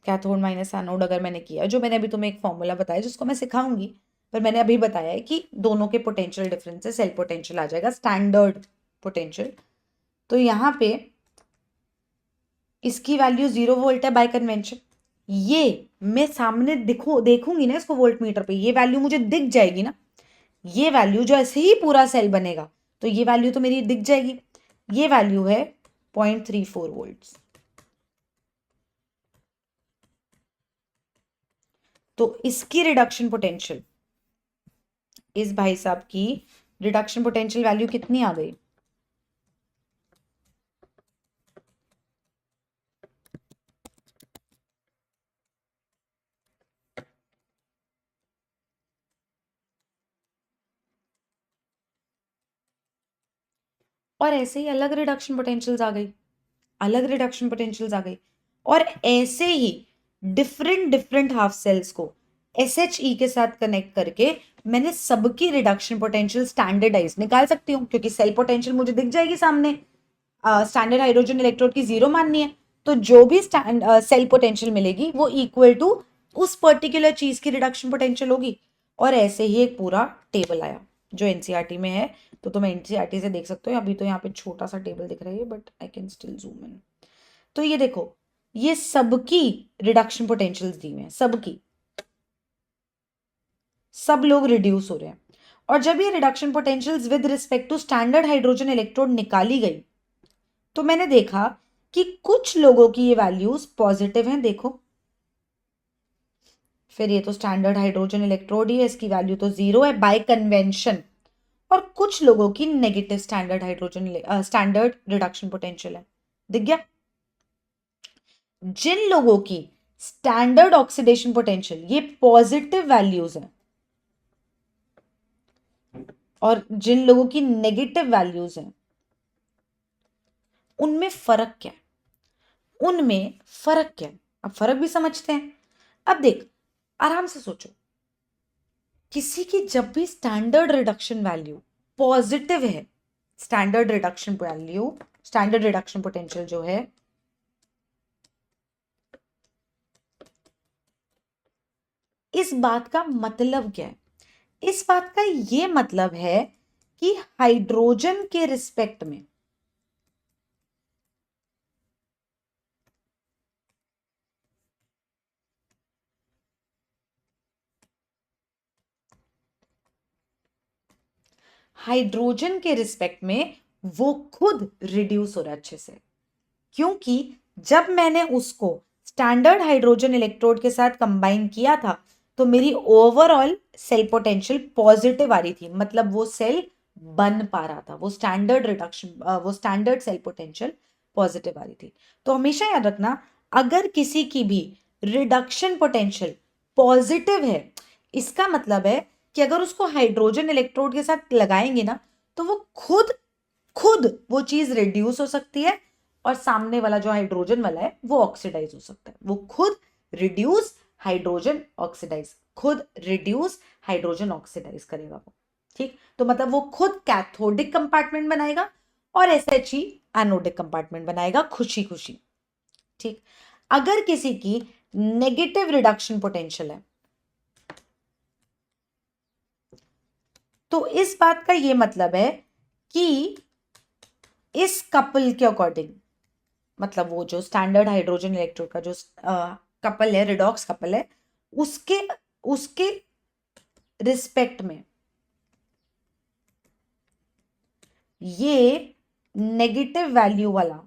कैथोड माइनस एनोड अगर मैंने किया, जो मैंने अभी तुम्हें एक फॉर्मूला बताया जिसको मैं सिखाऊंगी, पर मैंने अभी बताया है कि दोनों के पोटेंशियल डिफरेंस है, सेल पोटेंशियल आ जाएगा स्टैंडर्ड पोटेंशियल। तो यहां पे इसकी वैल्यू 0 वोल्ट है बाय कन्वेंशन। ये मैं सामने देखूंगी ना इसको वोल्ट मीटर पे, ये वैल्यू मुझे दिख जाएगी ना। ये वैल्यू जो ऐसे ही पूरा सेल बनेगा तो ये वैल्यू तो मेरी दिख जाएगी। ये वैल्यू है 0.34 वोल्ट्स। तो इसकी रिडक्शन पोटेंशियल, इस भाई साहब की रिडक्शन पोटेंशियल वैल्यू कितनी आ गई? और ऐसे ही अलग रिडक्शन पोटेंशियल्स आ गई, अलग रिडक्शन पोटेंशियल्स आ गई। और ऐसे ही डिफरेंट डिफरेंट हाफ सेल्स को SHE के साथ कनेक्ट करके मैंने सबकी रिडक्शन पोटेंशियल स्टैंडर्डाइज निकाल सकती हूँ, क्योंकि सेल पोटेंशियल मुझे दिख जाएगी सामने। स्टैंडर्ड हाइड्रोजन इलेक्ट्रोड की 0 माननी है, तो जो भी सेल पोटेंशियल मिलेगी वो इक्वल टू उस पर्टिकुलर चीज की रिडक्शन पोटेंशियल होगी। और ऐसे ही एक पूरा टेबल आया जो एनसीईआरटी में है, तो तुम एनसीईआरटी से देख सकते हो। अभी तो यहाँ पे छोटा सा टेबल दिख रहा है, but I can still zoom in. तो ये देखो, ये सबकी रिडक्शन पोटेंशियल्स दी हुई हैं, सबकी, सब लोग रिड्यूस हो रहे हैं। और जब ये reduction potentials with respect to standard hydrogen electrode निकाली गई, तो मैंने देखा कि कुछ लोगों की ये वैल्यूज पॉजिटिव हैं, देखो। फिर ये तो स्टैंडर्ड हाइड्रोजन इलेक्ट्रोड ही है, इसकी वैल्यू तो 0 है बाय कन्वेंशन। और कुछ लोगों की नेगेटिव स्टैंडर्ड रिडक्शन पोटेंशियल है, दिख गया। जिन लोगों की स्टैंडर्ड ऑक्सीडेशन पोटेंशियल ये पॉजिटिव वैल्यूज है, और जिन लोगों की नेगेटिव वैल्यूज हैं, उनमें फर्क क्या है? उनमें फर्क क्या है? अब फर्क भी समझते हैं। अब देख, आराम से सोचो, किसी की जब भी स्टैंडर्ड रिडक्शन वैल्यू पॉजिटिव है, standard reduction value, standard reduction potential जो है, इस बात का मतलब क्या है? इस बात का ये मतलब है कि हाइड्रोजन के रिस्पेक्ट में हाइड्रोजन के रिस्पेक्ट में वो खुद रिड्यूस हो रहा है अच्छे से। क्योंकि जब मैंने उसको स्टैंडर्ड हाइड्रोजन इलेक्ट्रोड के साथ कंबाइन किया था, तो मेरी ओवरऑल सेल पोटेंशियल पॉजिटिव आ रही थी, मतलब वो सेल बन पा रहा था, वो स्टैंडर्ड सेल पोटेंशियल पॉजिटिव आ रही थी। तो हमेशा याद रखना, अगर किसी की भी रिडक्शन पोटेंशियल पॉजिटिव है, इसका मतलब है कि अगर उसको हाइड्रोजन इलेक्ट्रोड के साथ लगाएंगे ना, तो वो खुद खुद वो चीज रिड्यूस हो सकती है, और सामने वाला जो हाइड्रोजन वाला है वो ऑक्सीडाइज हो सकता है। वो खुद रिड्यूस हाइड्रोजन ऑक्सीडाइज, खुद रिड्यूस हाइड्रोजन ऑक्सीडाइज करेगा वो। ठीक, तो मतलब वो खुद कैथोडिक कंपार्टमेंट बनाएगा और SHE एनोडिक कंपार्टमेंट बनाएगा, खुशी खुशी। ठीक, अगर किसी की नेगेटिव रिडक्शन पोटेंशियल है, तो इस बात का ये मतलब है कि इस कपल के अकॉर्डिंग, मतलब वो जो स्टैंडर्ड हाइड्रोजन इलेक्ट्रोड का जो कपल है, रिडॉक्स कपल है, उसके उसके रिस्पेक्ट में ये नेगेटिव वैल्यू वाला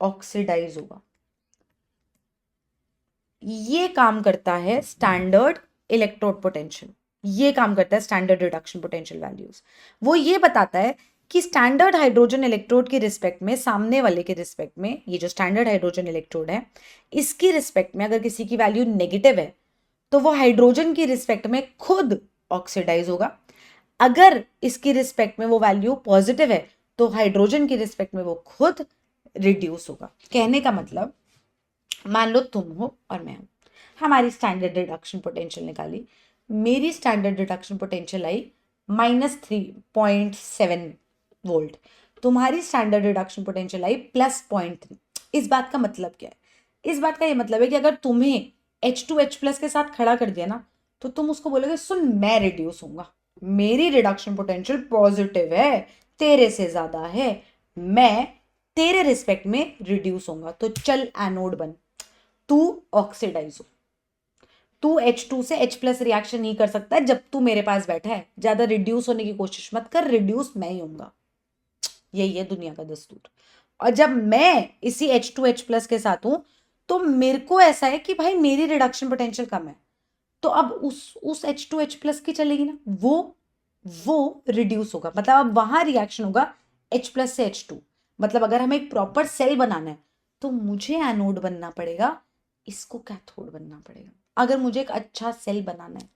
ऑक्सीडाइज होगा। ये काम करता है स्टैंडर्ड इलेक्ट्रोड पोटेंशियल, ये काम करता है स्टैंडर्ड रिडक्शन पोटेंशियल वैल्यूज। वो ये बताता है कि स्टैंडर्ड हाइड्रोजन इलेक्ट्रोड के रिस्पेक्ट में, सामने वाले के रिस्पेक्ट में, ये जो स्टैंडर्ड हाइड्रोजन इलेक्ट्रोड है, इसकी रिस्पेक्ट में अगर किसी की वैल्यू नेगेटिव है, तो वो हाइड्रोजन की रिस्पेक्ट में खुद ऑक्सीडाइज होगा। अगर इसकी रिस्पेक्ट में वो वैल्यू पॉजिटिव है, तो हाइड्रोजन की रिस्पेक्ट में वो खुद रिड्यूस होगा। कहने का मतलब, मान लो तुम हो और मैं हूं, हमारी स्टैंडर्ड रिडक्शन पोटेंशियल निकाली। मेरी स्टैंडर्ड रिडक्शन पोटेंशियल आई -3.7 वोल्ट, तुम्हारी स्टैंडर्ड रिडक्शन पोटेंशियल आई +0.3। इस बात का मतलब क्या है? इस बात का ये मतलब है कि अगर तुम्हें H2H+ के साथ खड़ा कर दिया ना, तो तुम उसको बोलोगे, सुन मैं रिड्यूस होऊंगा, मेरी रिडक्शन पोटेंशियल पॉजिटिव है, तेरे से ज्यादा है, मैं तेरे रिस्पेक्ट में रिड्यूस होऊंगा, तो चल एनोड बन, तू ऑक्सीडाइज हो। तू H2 से H प्लस रिएक्शन नहीं कर सकता जब तू मेरे पास बैठा है। ज्यादा रिड्यूस होने की कोशिश मत कर, रिड्यूस मैं ही होऊंगा। यही है दुनिया का दस्तूर। और जब मैं इसी H2H प्लस के साथ हूं तो मेरे को ऐसा है कि भाई मेरी रिडक्शन पोटेंशियल कम है, तो अब उस H2H प्लस की चलेगी ना, वो रिड्यूस होगा। मतलब अब वहां रिएक्शन होगा H प्लस से H2। मतलब अगर हमें एक प्रॉपर सेल बनाना है तो मुझे एनोड बनना पड़ेगा, इसको कैथोड बनना पड़ेगा, अगर मुझे एक अच्छा सेल बनाना है।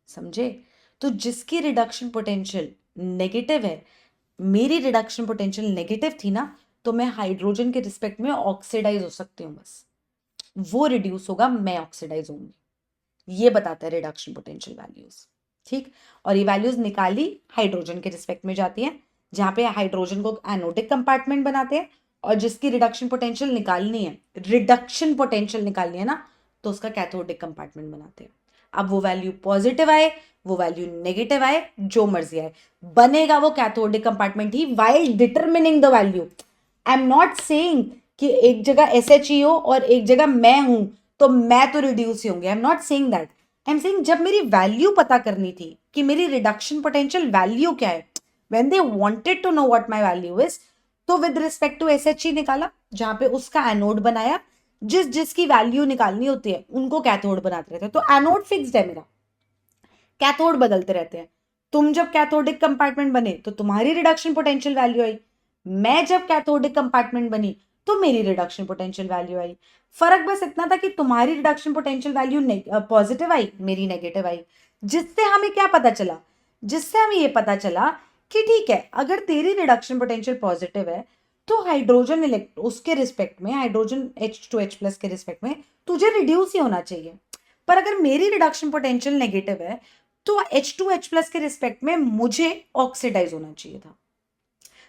समझे? तो जिसकी रिडक्शन पोटेंशियल नेगेटिव है, मेरी रिडक्शन पोटेंशियल नेगेटिव थी ना, तो मैं हाइड्रोजन के रिस्पेक्ट में ऑक्सीडाइज हो सकती हूँ, बस वो रिड्यूस होगा, मैं ऑक्सीडाइज होंगी। ये बताता है रिडक्शन पोटेंशियल वैल्यूज। ठीक, और ये वैल्यूज निकाली हाइड्रोजन के रिस्पेक्ट में जाती है, जहां पे हाइड्रोजन को एनोडिक कंपार्टमेंट बनाते हैं, और जिसकी रिडक्शन पोटेंशियल निकालनी है, रिडक्शन पोटेंशियल निकालनी है ना, तो उसका कैथोडिक कंपार्टमेंट बनाते हैं। अब वो वैल्यू पॉजिटिव आए, वो वैल्यू नेगेटिव आए, जो मर्जी आए, बनेगा वो cathodic compartment he while determining the value. I am not saying कि एक जगह SHE हो और एक जगह मैं हूं तो मैं तो रिड्यूस ही होंगे। आई am not saying that. I am saying जब मेरी वैल्यू पता करनी थी कि मेरी रिडक्शन पोटेंशियल वैल्यू क्या है, when they wanted to know what my value is, तो विद रिस्पेक्ट टू SHE निकाला, जहां पे उसका एनोड बनाया, जिस जिसकी वैल्यू निकालनी होती है उनको कैथोड बनाते रहते हैं। तो एनोड फिक्स्ड है मेरा, कैथोड बदलते रहते हैं। तुम जब कैथोडिक कंपार्टमेंट बने तो तुम्हारी रिडक्शन पोटेंशियल वैल्यू आई, मैं जब कैथोडिक कंपार्टमेंट बनी तो मेरी रिडक्शन पोटेंशियल वैल्यू आई। फर्क बस इतना था कि तुम्हारी रिडक्शन पोटेंशियल वैल्यू पॉजिटिव आई, मेरी नेगेटिव आई। जिससे हमें क्या पता चला? जिससे हमें ये पता चला कि ठीक है, अगर तेरी रिडक्शन पोटेंशियल पॉजिटिव है तो हाइड्रोजन इलेक्ट उसके रिस्पेक्ट में, हाइड्रोजन H2H प्लस के रिस्पेक्ट में तुझे रिड्यूस ही होना चाहिए। पर अगर मेरी रिडक्शन पोटेंशियल नेगेटिव है तो H2H प्लस के रिस्पेक्ट में मुझे ऑक्सीडाइज होना चाहिए था।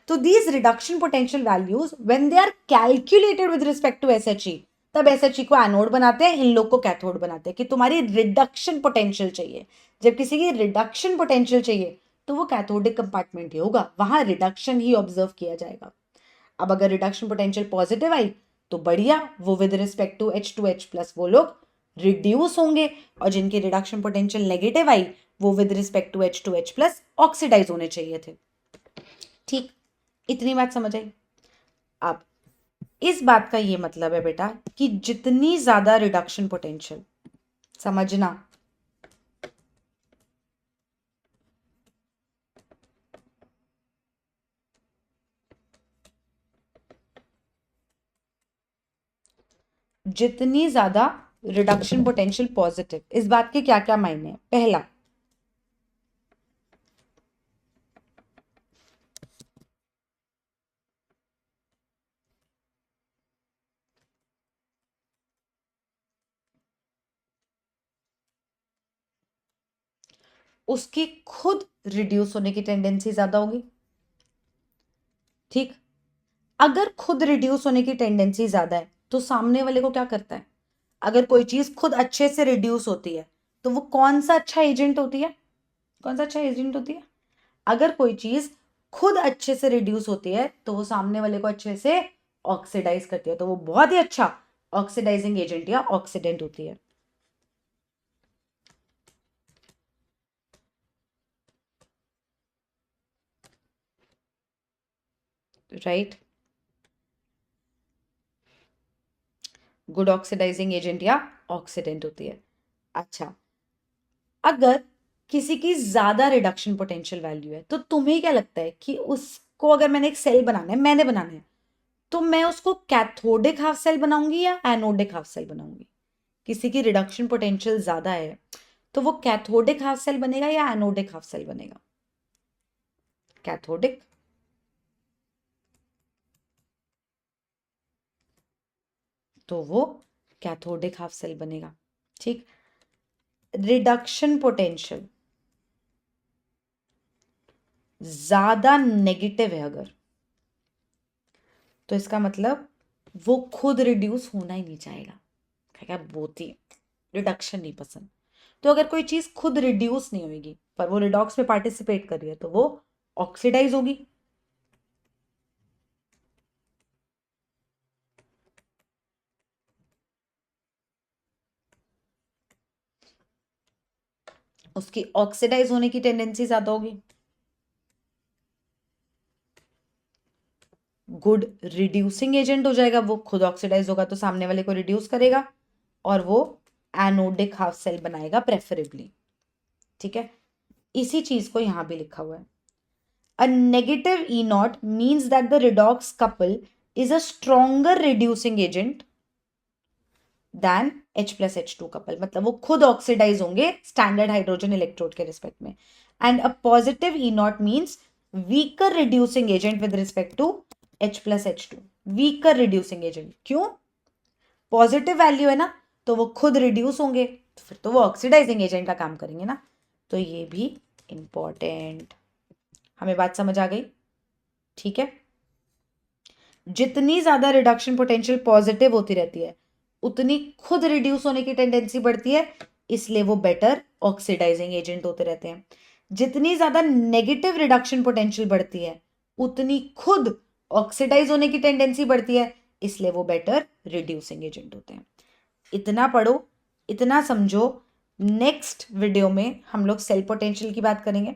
तो these reduction potential values when they are calculated with respect to SHE, तब SHE को एनोड बनाते हैं, इन लोग को कैथोड बनाते हैं कि तुम्हारी रिडक्शन पोटेंशियल चाहिए। जब किसी की रिडक्शन पोटेंशियल चाहिए तो वो कैथोडिक कंपार्टमेंट ही होगा, वहां रिडक्शन ही ऑब्जर्व किया जाएगा। अब अगर रिडक्शन पोटेंशियल पॉजिटिव आई तो बढ़िया, वो with respect to H2H plus वो लोग रिड्यूस होंगे, और जिनकी रिडक्शन पोटेंशियल नेगेटिव आई वो with respect to H2H plus oxidise होने चाहिए थे। ठीक, इतनी बात समझ आई? अब इस बात का ये मतलब है बेटा कि जितनी ज्यादा रिडक्शन पोटेंशियल, समझना, जितनी ज्यादा रिडक्शन पोटेंशियल पॉजिटिव, इस बात के क्या क्या मायने हैं? पहला, उसकी खुद रिड्यूस होने की टेंडेंसी ज्यादा होगी। ठीक, अगर खुद रिड्यूस होने की टेंडेंसी ज्यादा है तो सामने वाले को क्या करता है? अगर कोई चीज खुद अच्छे से रिड्यूस होती है तो वो कौन सा अच्छा एजेंट होती है? कौन सा अच्छा एजेंट होती है? अगर कोई चीज खुद अच्छे से रिड्यूस होती है तो वो सामने वाले को अच्छे से ऑक्सीडाइज करती है, तो वो बहुत ही अच्छा ऑक्सीडाइजिंग एजेंट या ऑक्सीडेंट होती है। राइट, गुड ऑक्सीडाइजिंग एजेंट या ऑक्सीडेंट होती है। अच्छा, अगर किसी की ज्यादा रिडक्शन पोटेंशियल वैल्यू है तो तुम्हें क्या लगता है कि उसको, अगर मैंने एक सेल बनाना है, मैंने बनाना है, तो मैं उसको कैथोडिक हाफ सेल बनाऊंगी या एनोडिक हाफ सेल बनाऊंगी? किसी की रिडक्शन पोटेंशियल ज्यादा है तो वो कैथोडिक हाफ सेल बनेगा या एनोडिक हाफ सेल बनेगा? कैथोडिक। तो वो कैथोडिक हाफ सेल बनेगा। ठीक, रिडक्शन पोटेंशियल ज्यादा नेगेटिव है अगर, तो इसका मतलब वो खुद रिड्यूस होना ही नहीं चाहेगा, क्या बोलती है, रिडक्शन नहीं पसंद। तो अगर कोई चीज खुद रिड्यूस नहीं होगी पर वो रिडॉक्स में पार्टिसिपेट कर रही है तो वो ऑक्सीडाइज होगी। उसकी ऑक्सीडाइज होने की टेंडेंसी ज्यादा होगी। गुड रिड्यूसिंग एजेंट हो जाएगा, वो खुद ऑक्सीडाइज होगा तो सामने वाले को रिड्यूस करेगा और वो एनोडिक हाफ सेल बनाएगा प्रेफरेबली। ठीक है, इसी चीज को यहां भी लिखा हुआ है। A negative E naught means that the redox couple is a stronger reducing agent than H+H2 couple, मतलब वो खुद ऑक्सीडाइज होंगे स्टैंडर्ड हाइड्रोजन इलेक्ट्रोड के रिस्पेक्ट में। And a positive E naught means weaker reducing agent with respect to H+H2। Weaker reducing agent, क्यों? पॉजिटिव वैल्यू है ना, तो वो खुद रिड्यूस होंगे, तो फिर तो वो ऑक्सीडाइजिंग एजेंट का काम करेंगे ना। तो ये भी इंपॉर्टेंट। हमें बात समझ आ गई? ठीक है, जितनी ज्यादा रिडक्शन पोटेंशियल पॉजिटिव होती रहती है उतनी खुद रिड्यूस होने की टेंडेंसी बढ़ती है, इसलिए वो बेटर ऑक्सीडाइजिंग एजेंट होते रहते हैं। जितनी ज्यादा नेगेटिव रिडक्शन पोटेंशियल बढ़ती है उतनी खुद ऑक्सीडाइज होने की टेंडेंसी बढ़ती है, इसलिए वो बेटर रिड्यूसिंग एजेंट होते हैं। इतना पढ़ो, इतना समझो। नेक्स्ट वीडियो में हम लोग सेल पोटेंशियल की बात करेंगे,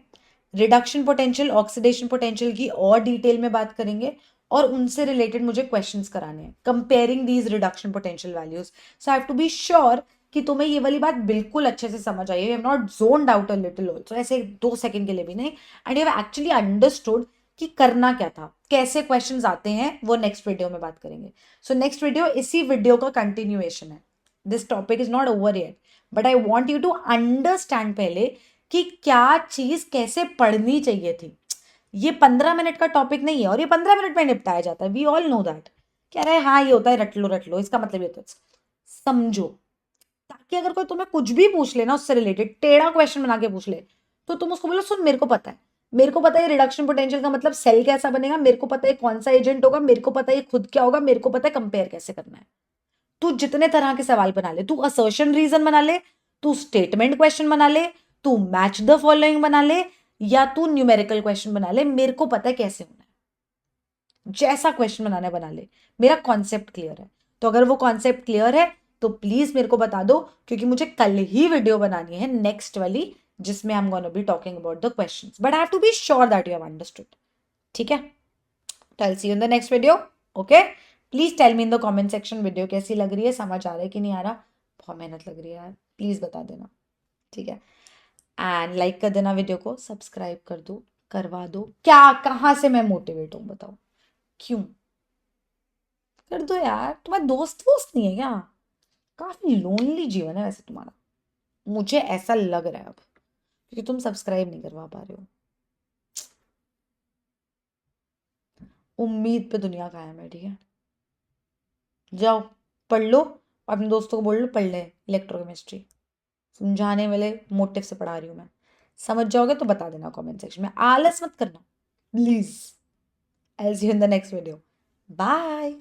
रिडक्शन पोटेंशियल, ऑक्सीडेशन पोटेंशियल की और डिटेल में बात करेंगे, और उनसे रिलेटेड मुझे क्वेश्चंस कराने हैं comparing these reduction potential values. So I have to be sure कि तुम्हें ये वाली बात बिल्कुल अच्छे से समझ आई है, you have not zoned out a little also, ऐसे 2 सेकंड के लिए भी नहीं, and you have actually understood कि करना क्या था, कैसे क्वेश्चंस आते हैं, वो नेक्स्ट वीडियो में बात करेंगे। सो नेक्स्ट वीडियो इसी वीडियो का कंटिन्यूएशन है। This topic is not over yet, but I want you to understand पहले कि क्या चीज कैसे पढ़नी चाहिए थी। ये 15 मिनट का टॉपिक नहीं है और ये 15 मिनट में निपटाया जाता है, वी ऑल नो दैट। कह रहे हैं हाँ ये होता है, रट लो, इसका मतलब ये होता है। समझो, ताकि अगर कोई तुम्हें कुछ भी पूछ ले ना उससे रिलेटेड, टेढ़ा क्वेश्चन बना के पूछ ले, तो तुम उसको बोलो सुन मेरे को पता है, मेरे को पता है रिडक्शन पोटेंशियल का मतलब सेल कैसा बनेगा, मेरे को पता है कौन सा एजेंट होगा, मेरे को पता है खुद क्या होगा, मेरे को पता है कंपेयर कैसे करना है। तू जितने तरह के सवाल बना ले, तू असर्शन रीजन बना ले, तू स्टेटमेंट क्वेश्चन बना ले, तू मैच द फॉलोइंग बना ले, या तू न्यूमेरिकल क्वेश्चन बना ले, मेरे को पता है कैसे होना है। जैसा क्वेश्चन बनाना है बना ले, मेरा कॉन्सेप्ट क्लियर है। तो अगर वो कॉन्सेप्ट क्लियर है तो प्लीज मेरे को बता दो, क्योंकि मुझे कल ही वीडियो बनानी है नेक्स्ट वाली, जिसमें I am gonna be talking about the questions, but I have to be sure that you have understood. ठीक है, तो I see you in the next video. Okay, please tell me in the comment section video कैसी लग रही है, समझ आ रहा है कि नहीं आ रहा। बहुत मेहनत लग रही है यार, प्लीज बता देना। ठीक है, एंड लाइक कर देना वीडियो को, सब्सक्राइब कर दो, करवा दो। क्या, कहाँ से मैं मोटिवेट हूँ बताओ, क्यों? कर दो यार, तुम्हारा दोस्त वोस्त नहीं है क्या? काफी लोनली जीवन है वैसे तुम्हारा, मुझे ऐसा लग रहा है अब, क्योंकि तुम सब्सक्राइब नहीं करवा पा रहे हो। उम्मीद पे दुनिया कायम है। ठीक है, जाओ पढ़ लो, अपने दोस्तों को बोल लो पढ़ ले इलेक्ट्रोकेमिस्ट्री, समझाने वाले मोटिव से पढ़ा रही हूँ मैं। समझ जाओगे तो बता देना कमेंट सेक्शन में, आलस मत करना please. I will see you in the next video, bye.